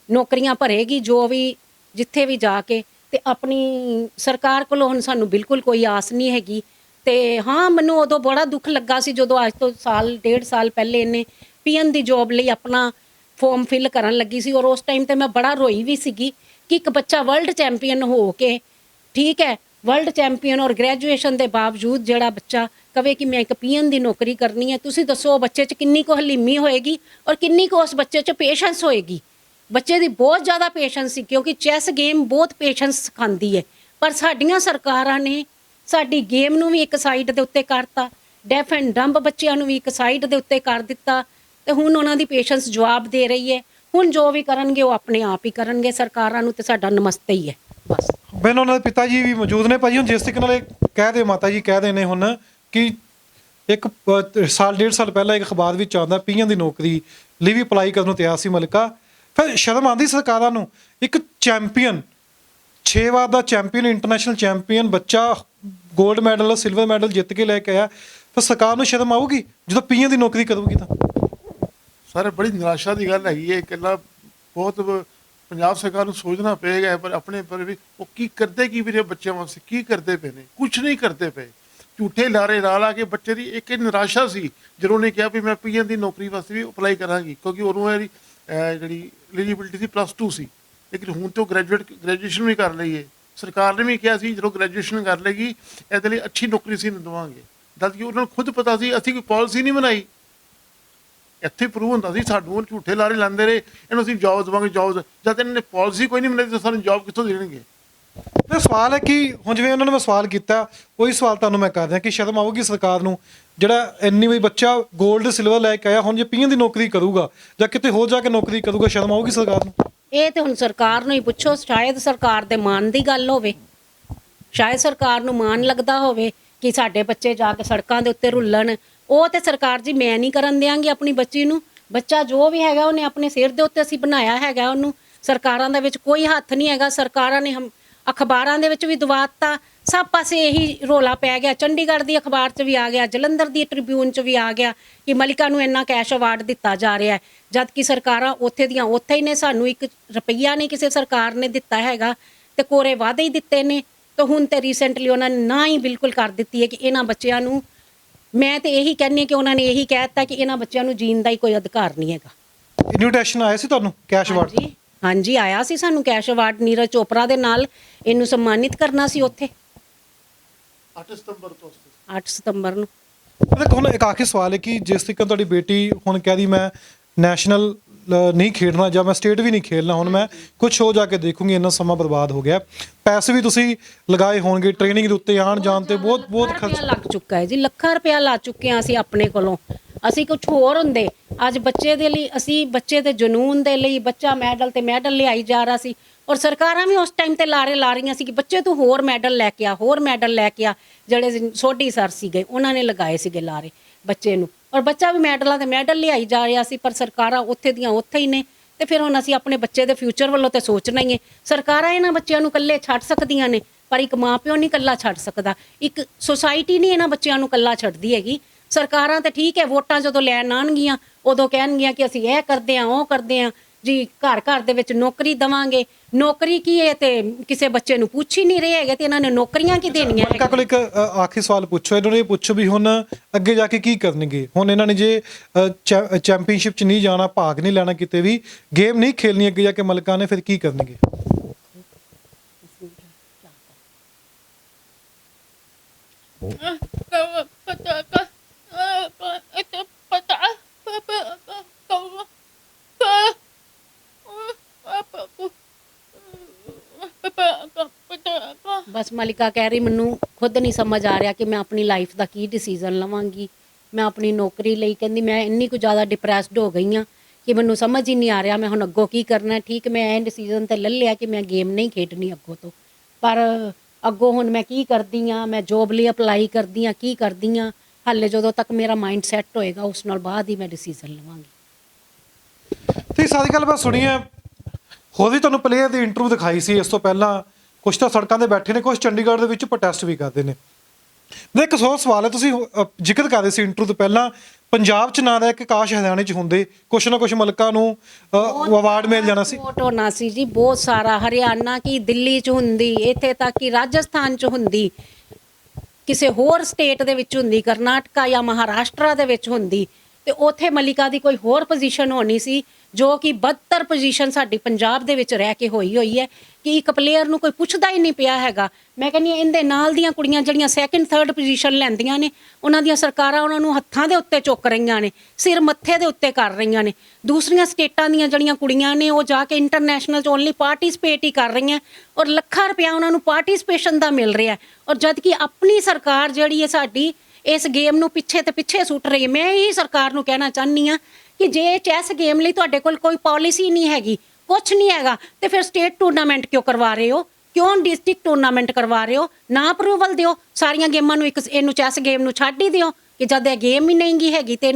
ਨੌਕਰੀਆਂ ਭਰੇਗੀ, ਜੋ ਵੀ ਜਿੱਥੇ ਵੀ ਜਾ ਕੇ, ਤੇ ਆਪਣੀ ਸਰਕਾਰ ਕੋਲੋਂ ਹੁਣ ਸਾਨੂੰ ਬਿਲਕੁਲ ਕੋਈ ਆਸ ਨਹੀਂ ਹੈਗੀ। ਤੇ ਹਾਂ, ਮੈਨੂੰ ਉਦੋਂ ਬੜਾ ਦੁੱਖ ਲੱਗਾ ਸੀ ਜਦੋਂ ਅੱਜ ਤੋਂ ਡੇਢ ਸਾਲ ਪਹਿਲੇ ਇਹਨੇ ਪੀਐਨ ਦੀ ਜੋਬ ਲਈ ਆਪਣਾ ਫਾਰਮ ਫਿਲ ਕਰਨ ਲੱਗੀ ਸੀ, ਔਰ ਉਸ ਟਾਈਮ ਤੇ ਮੈਂ ਬੜਾ ਰੋਈ ਵੀ ਸੀਗੀ ਕਿ ਇੱਕ ਬੱਚਾ ਵਰਲਡ ਚੈਂਪੀਅਨ ਹੋ ਕੇ, ਠੀਕ ਹੈ, ਵਰਲਡ ਚੈਂਪੀਅਨ ਔਰ ਗ੍ਰੈਜੂਏਸ਼ਨ ਦੇ ਬਾਵਜੂਦ ਜਿਹੜਾ ਬੱਚਾ ਕਵੇ ਕਿ ਮੈਂ ਇੱਕ ਪੀਐਨ ਦੀ ਨੌਕਰੀ ਕਰਨੀ ਹੈ। ਤੁਸੀਂ ਦੱਸੋ ਉਹ ਬੱਚੇ 'ਚ ਕਿੰਨੀ ਕੁ ਹਲੀਮੀ ਹੋਏਗੀ ਔਰ ਕਿੰਨੀ ਕੁ ਉਸ ਬੱਚੇ 'ਚ ਪੇਸ਼ੈਂਸ ਹੋਏਗੀ। ਬੱਚੇ ਦੀ ਬਹੁਤ ਜ਼ਿਆਦਾ ਪੇਸ਼ੈਂਸ ਸੀ, ਕਿਉਂਕਿ ਚੈਸ ਗੇਮ ਬਹੁਤ ਪੇਸ਼ੈਂਸ ਸਿਖਾਉਂਦੀ ਹੈ। ਪਰ ਸਾਡੀਆਂ ਸਰਕਾਰਾਂ ਨੇ ਸਾਡੀ ਗੇਮ ਨੂੰ ਵੀ ਇੱਕ ਸਾਈਡ ਦੇ ਉੱਤੇ ਕਰਤਾ, ਡੈਫ ਐਂਡ ਡੰਬ ਬੱਚਿਆਂ ਨੂੰ ਵੀ ਇੱਕ ਸਾਈਡ ਦੇ ਉੱਤੇ ਕਰ ਦਿੱਤਾ, ਤੇ ਹੁਣ ਉਹਨਾਂ ਦੀ ਪੇਸ਼ੈਂਸ ਜਵਾਬ ਦੇ ਰਹੀ ਹੈ। ਹੁਣ ਜੋ ਵੀ ਕਰਨਗੇ ਉਹ ਆਪਣੇ ਆਪ ਹੀ ਕਰਨਗੇ। ਸਰਕਾਰਾਂ ਨੂੰ ਤੇ ਸਾਡਾ ਨਮਸਤੇ ਹੀ ਹੈ ਬਸ। ਬੈਨ ਉਹਨਾਂ ਦੇ ਪਿਤਾ ਜੀ ਵੀ ਮੌਜੂਦ ਨੇ। ਭਾਜੀ ਹੁਣ ਜਿਸ ਤਰੀਕੇ ਨਾਲ ਇਹ ਕਹਿ ਦੇ, ਮਾਤਾ ਜੀ ਕਹਿ ਦੇ ਨੇ ਹੁਣ ਕਿ ਇੱਕ ਸਾਲ ਡੇਢ ਸਾਲ ਪਹਿਲਾਂ ਇੱਕ ਅਖਬਾਰ ਵਿੱਚ ਆਉਂਦਾ ਪੀਐਨ ਦੀ ਨੌਕਰੀ ਲਈ ਵੀ ਅਪਲਾਈ ਕਰਨ ਨੂੰ ਤਿਆਰ ਸੀ ਮਲਿਕਾ, ਫਿਰ ਸ਼ਰਮ ਆਉਂਦੀ ਸਰਕਾਰਾਂ ਨੂੰ? ਇੱਕ ਚੈਂਪੀਅਨ, 6 ਵਾਰ ਦਾ ਚੈਂਪੀਅਨ, ਇੰਟਰਨੈਸ਼ਨਲ ਚੈਂਪੀਅਨ ਬੱਚਾ ਗੋਲਡ ਮੈਡਲ, ਸਿਲਵਰ ਮੈਡਲ ਜਿੱਤ ਕੇ ਲੈ ਕੇ ਆਇਆ, ਫਿਰ ਸਰਕਾਰ ਨੂੰ ਸ਼ਰਮ ਆਊਗੀ ਜਦੋਂ ਪੀਐਨ ਦੀ ਨੌਕਰੀ ਕਰੂਗੀ ਤਾਂ? ਸਰ ਬੜੀ ਨਿਰਾਸ਼ਾ ਦੀ ਗੱਲ ਹੈਗੀ ਹੈ। ਇਕੱਲਾ ਬਹੁਤ ਪੰਜਾਬ ਸਰਕਾਰ ਨੂੰ ਸੋਚਣਾ ਪਏਗਾ, ਪਰ ਆਪਣੇ ਪਰ ਵੀ ਉਹ ਕੀ ਕਰਦੇ, ਕੀ ਵੀਰੇ ਬੱਚਿਆਂ ਵਾਸਤੇ ਕੀ ਕਰਦੇ ਪਏ ਨੇ? ਕੁਛ ਨਹੀਂ ਕਰਦੇ ਪਏ। ਝੂਠੇ ਲਾਰੇ ਲਾ ਕੇ ਬੱਚੇ ਦੀ ਇੱਕ ਨਿਰਾਸ਼ਾ ਸੀ ਜਦੋਂ ਉਹਨੇ ਕਿਹਾ ਵੀ ਮੈਂ ਪੀਐਨ ਦੀ ਨੌਕਰੀ ਵਾਸਤੇ ਵੀ ਅਪਲਾਈ ਕਰਾਂਗੀ, ਕਿਉਂਕਿ ਉਹਨੂੰ ਇਹਦੀ ਜਿਹੜੀ ਐਲੀਜੀਬਿਲਿਟੀ ਸੀ +2 ਸੀ, ਲੇਕਿਨ ਹੁਣ ਤੋਂ ਗ੍ਰੈਜੂਏਸ਼ਨ ਵੀ ਕਰ ਲਈ ਹੈ। ਸਰਕਾਰ ਨੇ ਵੀ ਕਿਹਾ ਸੀ ਜਦੋਂ ਗ੍ਰੈਜੂਏਸ਼ਨ ਕਰ ਲੇਗੀ ਇਹਦੇ ਲਈ ਅੱਛੀ ਨੌਕਰੀ ਸੀ ਦੇਵਾਂਗੇ, ਜਦ ਕਿ ਉਹਨਾਂ ਨੂੰ ਖੁਦ ਪਤਾ ਸੀ ਅਸੀਂ ਕੋਈ ਪਾਲਿਸੀ ਨਹੀਂ ਬਣਾਈ। ਇੱਥੇ ਪ੍ਰੂਵ ਹੁੰਦਾ ਸੀ, ਸਾਨੂੰ ਝੂਠੇ ਲਾਰੇ ਲਾਉਂਦੇ ਰਹੇ ਇਹਨੂੰ ਅਸੀਂ ਜੋਬ ਦੇਵਾਂਗੇ, ਜੋਬ, ਜਦ ਇਹਨਾਂ ਨੇ ਪਾਲਿਸੀ ਕੋਈ ਨਹੀਂ ਬਣਾਈ ਤਾਂ ਸਾਨੂੰ ਜੋਬ ਕਿੱਥੋਂ ਦੇਣਗੇ? ਮੇਰਾ ਸਵਾਲ ਹੈ ਕਿ ਹੁਣ ਜਿਵੇਂ ਉਹਨਾਂ ਨੇ ਮੈਂ ਸਵਾਲ ਕੀਤਾ, ਉਹੀ ਸਵਾਲ ਤੁਹਾਨੂੰ ਮੈਂ ਕਰ ਰਿਹਾ ਕਿ ਸ਼ਰਮ ਆਊਗੀ ਸਰਕਾਰ ਨੂੰ, ਜਿਹੜਾ ਇੰਨੀ ਵੀ ਬੱਚਾ 골ਡ ਸਿਲਵਰ ਲੈ ਕੇ ਆਇਆ, ਹੁਣ ਜੇ ਪੀਐਨ ਦੀ ਨੌਕਰੀ ਕਰੂਗਾ ਜਾਂ ਕਿਤੇ ਹੋਰ ਜਾ ਕੇ ਨੌਕਰੀ ਕਰੂਗਾ, ਸ਼ਰਮ ਆਊਗੀ ਸਰਕਾਰ ਨੂੰ? ਇਹ ਤੇ ਹੁਣ ਸਰਕਾਰ ਨੂੰ ਹੀ ਪੁੱਛੋ। ਸ਼ਾਇਦ ਸਰਕਾਰ ਦੇ ਮਾਣ ਦੀ ਗੱਲ ਹੋਵੇ, ਸ਼ਾਇਦ ਸਰਕਾਰ ਨੂੰ ਮਾਣ ਲੱਗਦਾ ਹੋਵੇ ਕਿ ਸਾਡੇ ਬੱਚੇ ਜਾ ਕੇ ਸੜਕਾਂ ਦੇ ਉੱਤੇ ਰੁੱਲਣ। ਉਹ ਤੇ ਸਰਕਾਰ ਜੀ ਮੈਂ ਨਹੀਂ ਕਰਨ ਦਿਆਂਗੀ ਆਪਣੀ ਬੱਚੀ ਨੂੰ। ਬੱਚਾ ਜੋ ਵੀ ਹੈਗਾ ਉਹਨੇ ਆਪਣੇ ਸਿਰ ਦੇ ਉੱਤੇ ਅਸੀਂ ਬਣਾਇਆ ਹੈਗਾ ਉਹਨੂੰ। ਸਰਕਾਰਾਂ ਦੇ ਵਿੱਚ ਕੋਈ ਹੱਥ ਨਹੀਂ ਹੈਗਾ। ਸਰਕਾਰਾਂ ਨੇ ਅਖਬਾਰਾਂ ਦੇ ਵਿੱਚ ਵੀ ਦਵਾਤਾ, ਸਭ ਪਾਸੇ ਇਹੀ ਰੋਲਾ ਪੈ ਗਿਆ। ਚੰਡੀਗੜ੍ਹ ਦੀ ਅਖਬਾਰ 'ਚ ਵੀ ਆ ਗਿਆ, ਜਲੰਧਰ ਦੀ ਟ੍ਰਿਬਿਊਨ 'ਚ ਵੀ ਆ ਗਿਆ ਕਿ ਮਲਿਕਾ ਨੂੰ ਇੰਨਾ ਕੈਸ਼ ਅਵਾਰਡ ਦਿੱਤਾ ਜਾ ਰਿਹਾ ਹੈ, ਜਦ ਕਿ ਸਰਕਾਰਾਂ ਉੱਥੇ ਦੀਆਂ ਉੱਥੇ ਹੀ ਨੇ। ਸਾਨੂੰ 1 ਰੁਪਈਆ ਨਹੀਂ ਕਿਸੇ ਸਰਕਾਰ ਨੇ ਦਿੱਤਾ ਹੈਗਾ, ਤੇ ਕੋਰੇ ਵਾਅਦੇ ਹੀ ਦਿੱਤੇ ਨੇ। ਤਾਂ ਹੁਣ ਤੇ ਰੀਸੈਂਟਲੀ ਉਹਨਾਂ ਨੇ ਨਾ ਹੀ ਬਿਲਕੁਲ ਕਰ ਦਿੱਤੀ ਹੈ ਕਿ ਇਹਨਾਂ ਬੱਚਿਆਂ ਨੂੰ, ਮੈਂ ਤੇ ਇਹੀ ਕਹਿੰਦੀ ਕਿ ਉਹਨਾਂ ਨੇ ਇਹੀ ਕਹਿ ਦਿੱਤਾ ਕਿ ਇਹਨਾਂ ਬੱਚਿਆਂ ਨੂੰ ਜੀਣ ਦਾ ਹੀ ਕੋਈ ਅਧਿਕਾਰ ਨਹੀਂ ਹੈਗਾ। ਇਨਵੀਟੇਸ਼ਨ ਆਇਆ ਸੀ ਤੁਹਾਨੂੰ ਕੈਸ਼ ਅਵਾਰਡ? ਹਾਂਜੀ ਹਾਂਜੀ ਆਇਆ ਸੀ ਸਾਨੂੰ ਕੈਸ਼ ਅਵਾਰਡ। ਨੀਰਜ ਚੋਪੜਾ ਦੇ ਨਾਲ ਇਹਨੂੰ ਸਨਮਾਨਿਤ ਕਰਨਾ ਸੀ ਉੱਥੇ 8 ਸਤੰਬਰ ਤੋਂ 8 ਸਤੰਬਰ ਨੂੰ। ਦੇਖੋ ਹੁਣ ਇੱਕ ਆਖਰੀ ਸਵਾਲ ਹੈ ਕਿ ਜਿਸ ਤਰੀਕੇ ਤੁਹਾਡੀ ਬੇਟੀ ਹੁਣ ਕਹਿ ਰਹੀ ਮੈਂ ਨੈਸ਼ਨਲ ਨਹੀਂ ਖੇਡਣਾ ਜਾਂ ਮੈਂ ਸਟੇਟ ਵੀ ਨਹੀਂ ਖੇਡਣਾ, ਹੁਣ ਮੈਂ ਕੁਝ ਹੋ ਜਾ ਕੇ ਦੇਖੂੰਗੀ, ਇੰਨਾ ਸਮਾਂ ਬਰਬਾਦ ਹੋ ਗਿਆ, ਪੈਸੇ ਵੀ ਤੁਸੀਂ ਲਗਾਏ ਹੋਣਗੇ ਟ੍ਰੇਨਿੰਗ ਦੇ ਉੱਤੇ, ਆਉਣ ਜਾਣ ਤੇ ਬਹੁਤ ਖਰਚ ਲੱਗ ਚੁੱਕਾ ਹੈ ਜੀ। ਲੱਖਾਂ ਰੁਪਇਆ ਲਾ ਚੁੱਕੇ ਹਾਂ ਅਸੀਂ ਆਪਣੇ ਕੋਲੋਂ। ਅਸੀਂ ਕੁਝ ਹੋਰ ਹੁੰਦੇ, ਅੱਜ ਬੱਚੇ ਦੇ ਲਈ, ਅਸੀਂ ਬੱਚੇ ਦੇ ਜਨੂਨ ਦੇ ਲਈ ਬੱਚਾ ਮੈਡਲ ਤੇ ਮੈਡਲ ਲਿਆਈ ਜਾ ਰਿਹਾ ਸੀ, ਔਰ ਸਰਕਾਰਾਂ ਵੀ ਉਸ ਟਾਈਮ ਤੇ ਲਾਰੇ ਲਾ ਰਹੀਆਂ ਸੀ ਕਿ ਬੱਚੇ ਤੂੰ ਹੋਰ ਮੈਡਲ ਲੈ ਕੇ ਆ, ਹੋਰ ਮੈਡਲ ਲੈ ਕੇ ਆ। ਜਿਹੜੇ ਸੋਢੀ ਸਰ ਸੀਗੇ ਉਹਨਾਂ ਨੇ ਲਗਾਏ ਸੀਗੇ ਲਾਰੇ ਬੱਚੇ ਨੂੰ, ਔਰ ਬੱਚਾ ਵੀ ਮੈਡਲਾਂ ਤੇ ਮੈਡਲ ਲਿਆਈ ਜਾ ਰਿਹਾ ਸੀ। ਪਰ ਸਰਕਾਰਾਂ ਉੱਥੇ ਦੀਆਂ ਉੱਥੇ ਹੀ ਨੇ। ਤੇ ਫਿਰ ਹੁਣ ਅਸੀਂ ਆਪਣੇ ਬੱਚੇ ਦੇ ਫਿਊਚਰ ਵੱਲੋਂ ਤੇ ਸੋਚਣਾ ਹੀ ਹੈ। ਸਰਕਾਰਾਂ ਇਹਨਾਂ ਬੱਚਿਆਂ ਨੂੰ ਇਕੱਲੇ ਛੱਡ ਸਕਦੀਆਂ ਨੇ, ਪਰ ਇੱਕ ਮਾਂ ਪਿਓ ਨਹੀਂ ਇਕੱਲਾ ਛੱਡ ਸਕਦਾ, ਇੱਕ ਸੁਸਾਇਟੀ ਨਹੀਂ ਇਹਨਾਂ ਬੱਚਿਆਂ ਨੂੰ ਇਕੱਲਾ ਛੱਡਦੀ ਹੈਗੀ। ਸਰਕਾਰਾਂ ਤੇ ਠੀਕ ਹੈ, ਵੋਟਾਂ ਜਦੋਂ ਲੈਣ ਆਉਣਗੀਆਂ ਉਦੋਂ ਕਹਿਣਗੀਆਂ ਕਿ ਅਸੀਂ ਇਹ ਕਰਦੇ ਹਾਂ, ਉਹ ਕਰਦੇ ਹਾਂ ਜੀ, ਘਰ ਘਰ ਦੇ ਵਿੱਚ ਨੌਕਰੀ ਦੇਵਾਂਗੇ। ਨੌਕਰੀ ਕੀ ਹੈ, ਤੇ ਕਿਸੇ ਬੱਚੇ ਨੂੰ ਪੁੱਛ ਹੀ ਨਹੀਂ ਰਹੇ ਹੈਗੇ, ਤੇ ਇਹਨਾਂ ਨੇ ਨੌਕਰੀਆਂ ਕੀ ਦੇਣੀਆਂ? ਮਲਿਕਾ ਕੋਲ ਇੱਕ ਆਖਰੀ ਸਵਾਲ ਪੁੱਛੋ, ਇਹਨਾਂ ਨੂੰ ਇਹ ਪੁੱਛੋ ਵੀ ਹੁਣ ਅੱਗੇ ਜਾ ਕੇ ਕੀ ਕਰਨਗੇ। ਹੁਣ ਇਹਨਾਂ ਨੇ ਜੇ ਚੈਂਪੀਅਨਸ਼ਿਪ 'ਚ ਨਹੀਂ ਜਾਣਾ, ਭਾਗ ਨਹੀਂ ਲੈਣਾ, ਕਿਤੇ ਵੀ ਗੇਮ ਨਹੀਂ ਖੇਲਣੀ ਅੱਗੇ ਜਾ ਕੇ ਮਲਿਕਾ ਨੇ, ਫਿਰ ਕੀ ਕਰਨਗੇ? ਬਸ ਮਲਿਕਾ ਕਹਿ ਰਹੀ ਮੈਨੂੰ ਖੁਦ ਨਹੀਂ ਸਮਝ ਆ ਰਿਹਾ ਕਿ ਮੈਂ ਆਪਣੀ ਲਾਈਫ ਦਾ ਕੀ ਡਿਸੀਜਨ ਲਵਾਂਗੀ। ਮੈਂ ਆਪਣੀ ਨੌਕਰੀ ਲਈ ਕਹਿੰਦੀ ਮੈਂ ਇੰਨੀ ਕੁ ਜ਼ਿਆਦਾ ਡਿਪਰੈਸਡ ਹੋ ਗਈ ਹਾਂ ਕਿ ਮੈਨੂੰ ਸਮਝ ਹੀ ਨਹੀਂ ਆ ਰਿਹਾ ਮੈਂ ਹੁਣ ਅੱਗੋਂ ਕੀ ਕਰਨਾ। ਠੀਕ, ਮੈਂ ਇਹ ਡਿਸੀਜਨ ਤੇ ਲੈ ਲਿਆ ਕਿ ਮੈਂ ਗੇਮ ਨਹੀਂ ਖੇਡਣੀ ਅੱਗੋਂ ਤੋਂ, ਪਰ ਅੱਗੋਂ ਹੁਣ ਮੈਂ ਕੀ ਕਰਦੀ ਹਾਂ, ਮੈਂ ਜੋਬ ਲਈ ਅਪਲਾਈ ਕਰਦੀ ਹਾਂ, ਕੀ ਕਰਦੀ ਹਾਂ, ਹਾਲੇ ਜਦੋਂ ਤੱਕ ਮੇਰਾ ਮਾਈਂਡ ਸੈੱਟ ਹੋਏਗਾ ਉਸ ਨਾਲ ਬਾਅਦ ਹੀ ਮੈਂ ਡਿਸੀਜਨ ਲਵਾਂਗੀ। ਤੇ ਸਾਰੀ ਗੱਲ ਬਸ ਸੁਣੀ ਹੈ। ਹੋਰ ਵੀ ਤੁਹਾਨੂੰ ਪਲੇਅਰ ਦੀ ਇੰਟਰਵਿਊ ਦਿਖਾਈ ਸੀ ਇਸ ਤੋਂ ਪਹਿਲਾਂ, ਕੁਛ ਤਾਂ ਸੜਕਾਂ 'ਤੇ ਬੈਠੇ ਨੇ, ਕੁਛ ਚੰਡੀਗੜ੍ਹ ਦੇ ਵਿੱਚ ਪ੍ਰੋਟੈਸਟ ਵੀ ਕਰਦੇ ਨੇ। ਮੇਰਾ ਇੱਕ ਹੋਰ ਸਵਾਲ ਹੈ, ਤੁਸੀਂ ਜ਼ਿਕਰ ਕਰ ਰਹੇ ਸੀ ਇੰਟਰਵਿਊ ਤੋਂ ਪਹਿਲਾਂ ਪੰਜਾਬ 'ਚ ਨਾ ਰਹਿ ਕੇ ਕਾਸ਼ ਹਰਿਆਣੇ 'ਚ ਹੁੰਦੇ, ਕੁਛ ਨਾ ਕੁਛ ਮਲਿਕਾ ਨੂੰ ਅਵਾਰਡ ਮਿਲ ਜਾਣਾ ਸੀ। ਵੋਟ ਹੋਣਾ ਸੀ ਜੀ ਬਹੁਤ ਸਾਰਾ। ਹਰਿਆਣਾ ਕੀ ਦਿੱਲੀ 'ਚ ਹੁੰਦੀ, ਇੱਥੇ ਤੱਕ ਕਿ ਰਾਜਸਥਾਨ 'ਚ ਹੁੰਦੀ, ਕਿਸੇ ਹੋਰ ਸਟੇਟ ਦੇ ਵਿੱਚ ਹੁੰਦੀ, ਕਰਨਾਟਕਾ ਜਾਂ ਮਹਾਰਾਸ਼ਟਰ ਦੇ ਵਿੱਚ ਹੁੰਦੀ, ਤੇ ਉੱਥੇ ਮਲਿਕਾ ਦੀ ਕੋਈ ਹੋਰ ਪੋਜੀਸ਼ਨ ਹੋਣੀ ਸੀ, ਜੋ ਕਿ 72 ਪੋਜੀਸ਼ਨ ਸਾਡੀ ਪੰਜਾਬ ਦੇ ਵਿੱਚ ਰਹਿ ਕੇ ਹੋਈ ਹੈ ਕਿ ਇੱਕ ਪਲੇਅਰ ਨੂੰ ਕੋਈ ਪੁੱਛਦਾ ਹੀ ਨਹੀਂ ਪਿਆ ਹੈਗਾ। ਮੈਂ ਕਹਿੰਦੀ ਹਾਂ ਇਹਦੇ ਨਾਲ ਦੀਆਂ ਕੁੜੀਆਂ ਜਿਹੜੀਆਂ 2nd 3rd ਪੋਜੀਸ਼ਨ ਲੈਂਦੀਆਂ ਨੇ, ਉਹਨਾਂ ਦੀਆਂ ਸਰਕਾਰਾਂ ਉਹਨਾਂ ਨੂੰ ਹੱਥਾਂ ਦੇ ਉੱਤੇ ਚੁੱਕ ਰਹੀਆਂ ਨੇ, ਸਿਰ ਮੱਥੇ ਦੇ ਉੱਤੇ ਕਰ ਰਹੀਆਂ ਨੇ। ਦੂਸਰੀਆਂ ਸਟੇਟਾਂ ਦੀਆਂ ਜਿਹੜੀਆਂ ਕੁੜੀਆਂ ਨੇ ਉਹ ਜਾ ਕੇ ਇੰਟਰਨੈਸ਼ਨਲ 'ਚ ਓਨਲੀ ਪਾਰਟਿਸਿਪੇਟ ਹੀ ਕਰ ਰਹੀਆਂ, ਔਰ ਲੱਖਾਂ ਰੁਪਇਆ ਉਹਨਾਂ ਨੂੰ ਪਾਰਟਿਸਿਪੇਸ਼ਨ ਦਾ ਮਿਲ ਰਿਹਾ, ਔਰ ਜਦ ਕਿ ਆਪਣੀ ਸਰਕਾਰ ਜਿਹੜੀ ਹੈ ਸਾਡੀ ਇਸ ਗੇਮ ਨੂੰ ਪਿੱਛੇ ਤੇ ਪਿੱਛੇ ਸੁੱਟ ਰਹੀ ਹੈ। ਮੈਂ ਇਹੀ ਸਰਕਾਰ ਨੂੰ ਕਹਿਣਾ ਚਾਹੁੰਦੀ ਹਾਂ ਕਿ ਜੇ ਚੈਸ ਗੇਮ ਲਈ ਤੁਹਾਡੇ ਕੋਲ ਕੋਈ ਪਾਲਿਸੀ ਨਹੀਂ ਹੈਗੀ, ਕੁਛ ਨਹੀਂ ਹੈਗਾ, ਤੇ ਫਿਰ ਸਟੇਟ ਟੂਰਨਾਮੈਂਟ ਕਿਉਂ ਕਰਵਾ ਰਹੇ ਹੋ? ਕਿਉਂ ਡਿਸਟ੍ਰਿਕਟ ਟੂਰਨਾਮੈਂਟ ਕਰਵਾ ਰਹੇ ਹੋ? ਨਾ ਅਪਰੂਵਲ ਦਿਓ ਸਾਰੀਆਂ ਗੇਮਾਂ ਨੂੰ, ਇਹਨੂੰ ਚੈਸ ਗੇਮ ਨੂੰ ਛੱਡ ਹੀ ਦਿਓ ਕਿ ਜਦ ਇਹ ਗੇਮ ਹੀ ਨਹੀਂ ਗੀ ਹੈਗੀ ਤੇ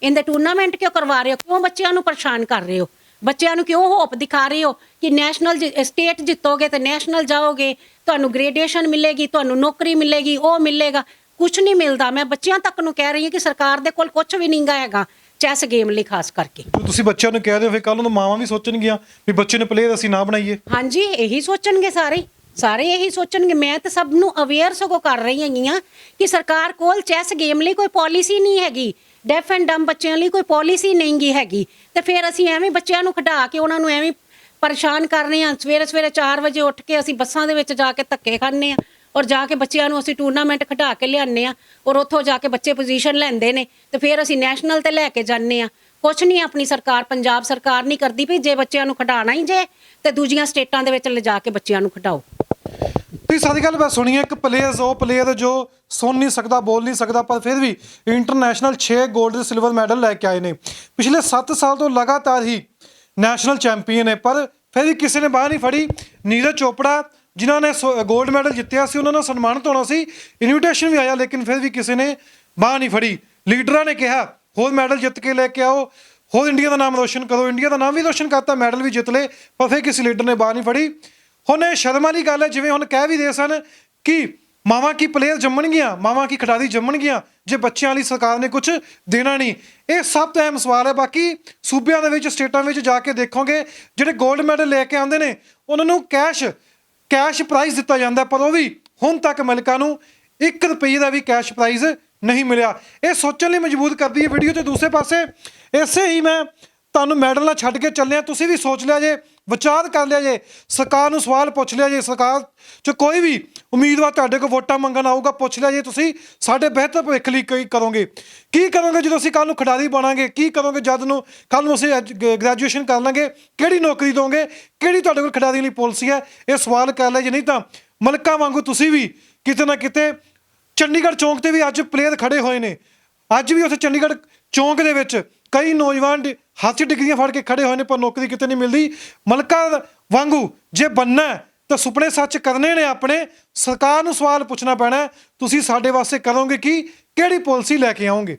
ਇਹਦੇ ਟੂਰਨਾਮੈਂਟ ਕਿਉਂ ਕਰਵਾ ਰਹੇ ਹੋ? ਕਿਉਂ ਬੱਚਿਆਂ ਨੂੰ ਪਰੇਸ਼ਾਨ ਕਰ ਰਹੇ ਹੋ? ਬੱਚਿਆਂ ਨੂੰ ਕਿਉਂ ਹੋਪ ਦਿਖਾ ਰਹੇ ਹੋ ਕਿ ਨੈਸ਼ਨਲ ਸਟੇਟ ਜਿੱਤੋਗੇ ਤੇ ਨੈਸ਼ਨਲ ਜਾਓਗੇ, ਤੁਹਾਨੂੰ ਗ੍ਰੇਡੇਸ਼ਨ ਮਿਲੇਗੀ, ਤੁਹਾਨੂੰ ਨੌਕਰੀ ਮਿਲੇਗੀ, ਉਹ ਮਿਲੇਗਾ? ਕੁਛ ਨਹੀਂ ਮਿਲਦਾ। ਮੈਂ ਬੱਚਿਆਂ ਤੱਕ ਨੂੰ ਕਹਿ ਰਹੀ ਹਾਂ ਕਿ ਸਰਕਾਰ ਦੇ ਕੋਲ ਕੁਛ ਵੀ ਨਹੀਂ ਗਾ ਹੈਗਾ ਚੈਸ ਗੇਮ ਲਈ ਖਾਸ ਕਰਕੇ। ਤੁਸੀਂ ਬੱਚਿਆਂ ਨੂੰ ਕਹਿ ਦਿਓ, ਫਿਰ ਕੱਲ ਨੂੰ ਮਾਵਾਂ ਵੀ ਸੋਚਣਗੀਆਂ ਵੀ ਬੱਚੇ ਨੂੰ ਪਲੇਅਰ ਅਸੀਂ ਨਾ ਬਣਾਈਏ। ਹਾਂਜੀ, ਇਹੀ ਸੋਚਣਗੇ ਸਾਰੇ ਇਹੀ ਸੋਚਣਗੇ। ਮੈਂ ਤਾਂ ਸਭ ਨੂੰ ਅਵੇਅਰ ਸਗੋਂ ਕਰ ਰਹੀ ਹੈਗੀ ਹਾਂ ਕਿ ਸਰਕਾਰ ਕੋਲ ਚੈਸ ਗੇਮ ਲਈ ਕੋਈ ਪਾਲਿਸੀ ਨਹੀਂ ਹੈਗੀ, ਡੈਫ ਐਂਡ ਡੰਬ ਬੱਚਿਆਂ ਲਈ ਕੋਈ ਪਾਲਿਸੀ ਨਹੀਂ ਗੀ ਹੈਗੀ, ਤੇ ਫਿਰ ਅਸੀਂ ਐਵੇਂ ਬੱਚਿਆਂ ਨੂੰ ਖਿਡਾ ਕੇ ਉਹਨਾਂ ਨੂੰ ਐਵੇਂ ਪਰੇਸ਼ਾਨ ਕਰ ਰਹੇ ਹਾਂ। ਸਵੇਰੇ 4 ਵਜੇ ਉੱਠ ਕੇ ਅਸੀਂ ਬੱਸਾਂ ਦੇ ਵਿੱਚ ਜਾ ਕੇ ਧੱਕੇ ਖਾਂਦੇ ਹਾਂ, ਔਰ ਜਾ ਕੇ ਬੱਚਿਆਂ ਨੂੰ ਅਸੀਂ ਟੂਰਨਾਮੈਂਟ ਖਿਡਾ ਕੇ ਲਿਆਉਂਦੇ ਹਾਂ, ਔਰ ਉੱਥੋਂ ਜਾ ਕੇ ਬੱਚੇ ਪੋਜੀਸ਼ਨ ਲੈਂਦੇ ਨੇ, ਤੇ ਫਿਰ ਅਸੀਂ ਨੈਸ਼ਨਲ ਤੇ ਲੈ ਕੇ ਜਾਂਦੇ ਹਾਂ। ਕੁਛ ਨਹੀਂ ਆਪਣੀ ਸਰਕਾਰ, ਪੰਜਾਬ ਸਰਕਾਰ ਨਹੀਂ ਕਰਦੀ ਵੀ ਜੇ ਬੱਚਿਆਂ ਨੂੰ ਖਿਡਾਉਣਾ ਹੀ ਜੇ ਤੇ ਦੂਜੀਆਂ ਸਟੇਟਾਂ ਦੇ ਵਿੱਚ ਲਿਜਾ ਕੇ ਬੱਚਿਆਂ ਨੂੰ ਖਿਡਾਓ। ਤੁਸੀਂ ਸਾਰੀ ਗੱਲ ਬਸ ਸੁਣੀ ਹੈ, ਇੱਕ ਉਹ ਪਲੇਅਰ ਜੋ ਸੁਣ ਨਹੀਂ ਸਕਦਾ, ਬੋਲ ਨਹੀਂ ਸਕਦਾ, ਪਰ ਫਿਰ ਵੀ ਇੰਟਰਨੈਸ਼ਨਲ 6 골ਡ ਤੇ ਸਿਲਵਰ ਮੈਡਲ ਲੈ ਕੇ ਆਏ ਨੇ। ਪਿਛਲੇ 7 ਸਾਲ ਤੋਂ ਲਗਾਤਾਰ ਹੀ ਨੈਸ਼ਨਲ ਚੈਂਪੀਅਨ ਹੈ, ਪਰ ਫਿਰ ਵੀ ਕਿਸੇ ਨੇ ਬਾਹ ਨਹੀਂ ਫੜੀ। ਨੀਰਜ ਚੋਪੜਾ ਜਿਨ੍ਹਾਂ ਨੇ 골ਡ ਮੈਡਲ ਜਿੱਤਿਆ ਸੀ, ਉਹਨਾਂ ਨੂੰ ਸਨਮਾਨਿਤ ਹੋਣਾ ਸੀ, ਇਨਵੀਟੇਸ਼ਨ ਵੀ ਆਇਆ, ਲੇਕਿਨ ਫਿਰ ਵੀ ਕਿਸੇ ਨੇ ਬਾਹ ਨਹੀਂ ਫੜੀ। ਲੀਡਰਾਂ ਨੇ ਕਿਹਾ ਹੋਰ ਮੈਡਲ ਜਿੱਤ ਕੇ ਲੈ ਕੇ ਆਓ, ਹੋਰ ਇੰਡੀਆ ਦਾ ਨਾਮ ਰੋਸ਼ਨ ਕਰੋ। ਇੰਡੀਆ ਦਾ ਨਾਮ ਵੀ ਰੋਸ਼ਨ ਕਰਤਾ, ਮੈਡਲ ਵੀ ਜਿੱਤ ਲਏ, ਪਰ ਫਿਰ ਕਿਸੇ ਲੀਡਰ ਨੇ ਬਾਹ ਨਹੀਂ ਫੜੀ। ਹੁਣ ਇਹ ਸ਼ਰਮ ਵਾਲੀ ਗੱਲ ਹੈ, ਜਿਵੇਂ ਹੁਣ ਕਹਿ ਵੀ ਰਹੇ ਸਨ ਕਿ ਮਾਵਾਂ ਕੀ ਪਲੇਅਰ ਜੰਮਣਗੀਆਂ, ਮਾਵਾਂ ਕੀ ਖਿਡਾਰੀ ਜੰਮਣਗੀਆਂ ਜੇ ਬੱਚਿਆਂ ਲਈ ਸਰਕਾਰ ਨੇ ਕੁਝ ਦੇਣਾ ਨਹੀਂ। ਇਹ ਸਭ ਤੋਂ ਅਹਿਮ ਸਵਾਲ ਹੈ। ਬਾਕੀ ਸੂਬਿਆਂ ਦੇ ਵਿੱਚ, ਸਟੇਟਾਂ ਵਿੱਚ ਜਾ ਕੇ ਦੇਖੋਗੇ, ਜਿਹੜੇ 골ਡ ਮੈਡਲ ਲੈ ਕੇ ਆਉਂਦੇ ਨੇ ਉਹਨਾਂ ਨੂੰ ਕੈਸ਼ ਪ੍ਰਾਈਜ਼ ਦਿੱਤਾ ਜਾਂਦਾ, ਪਰ ਉਹ ਵੀ ਹੁਣ ਤੱਕ ਮਲਿਕਾ ਨੂੰ 1 ਰੁਪਏ ਦਾ ਵੀ ਕੈਸ਼ ਪ੍ਰਾਈਜ਼ ਨਹੀਂ ਮਿਲਿਆ। ਇਹ ਸੋਚਣ ਲਈ ਮਜਬੂਰ ਕਰਦੀ ਹੈ ਵੀਡੀਓ। ਤੇ ਦੂਸਰੇ ਪਾਸੇ ਇਸੇ ਹੀ ਮੈਂ ਤੁਹਾਨੂੰ ਮੈਡਲ ਨਾਲ ਛੱਡ ਕੇ ਚੱਲਿਆ, ਤੁਸੀਂ ਵੀ ਸੋਚ ਲਿਆ ਜੇ, ਵਿਚਾਰ ਕਰ ਲਿਆ ਜੇ, ਸਰਕਾਰ ਨੂੰ ਸਵਾਲ ਪੁੱਛ ਲਿਆ ਜੇ, ਸਰਕਾਰ 'ਚ ਕੋਈ ਵੀ ਉਮੀਦਵਾਰ ਤੁਹਾਡੇ ਕੋਲ ਵੋਟਾਂ ਮੰਗਣ ਆਊਗਾ, ਪੁੱਛ ਲਿਆ ਜੇ ਤੁਸੀਂ ਸਾਡੇ ਬਿਹਤਰ ਭਵਿੱਖ ਲਈ ਕੀ ਕਰੋਗੇ ਜਦੋਂ ਅਸੀਂ ਕੱਲ੍ਹ ਨੂੰ ਖਿਡਾਰੀ ਬਣਾਂਗੇ, ਕੀ ਕਰੋਗੇ ਜਦ ਨੂੰ ਕੱਲ੍ਹ ਨੂੰ ਅਸੀਂ ਗ੍ਰੈਜੂਏਸ਼ਨ ਕਰ ਲਾਂਗੇ, ਕਿਹੜੀ ਨੌਕਰੀ ਦੋਗੇ, ਕਿਹੜੀ ਤੁਹਾਡੇ ਕੋਲ ਖਿਡਾਰੀ ਲਈ ਪਾਲਿਸੀ ਹੈ। ਇਹ ਸਵਾਲ ਕਰ ਲਿਆ ਜੇ, ਨਹੀਂ ਤਾਂ ਮਲਿਕਾ ਵਾਂਗੂ ਤੁਸੀਂ ਵੀ ਕਿਤੇ ਨਾ ਕਿਤੇ ਚੰਡੀਗੜ੍ਹ ਚੌਂਕ 'ਤੇ ਵੀ ਅੱਜ ਪਲੇਅਰ ਖੜੇ ਹੋਏ ਨੇ। ਅੱਜ ਵੀ ਉੱਥੇ ਚੰਡੀਗੜ੍ਹ ਚੌਂਕ ਦੇ ਵਿੱਚ ਕਈ ਨੌਜਵਾਨ ਹੱਥ 'ਚ ਡਿਗਰੀਆਂ ਫੜ ਕੇ ਖੜੇ ਹੋਏ ਨੇ, ਪਰ ਨੌਕਰੀ ਕਿਤੇ ਨਹੀਂ ਮਿਲਦੀ। ਮਲਿਕਾ ਵਾਂਗੂ ਜੇ ਬਣਨਾ ਤਾਂ ਸੁਪਨੇ ਸੱਚ ਕਰਨੇ ਨੇ ਆਪਣੇ, ਸਰਕਾਰ ਨੂੰ ਸਵਾਲ ਪੁੱਛਣਾ ਪੈਣਾ, ਤੁਸੀਂ ਸਾਡੇ ਵਾਸਤੇ ਕਰੋਗੇ ਕੀ, ਕਿਹੜੀ ਪਾਲਿਸੀ ਲੈ ਕੇ ਆਓਗੇ।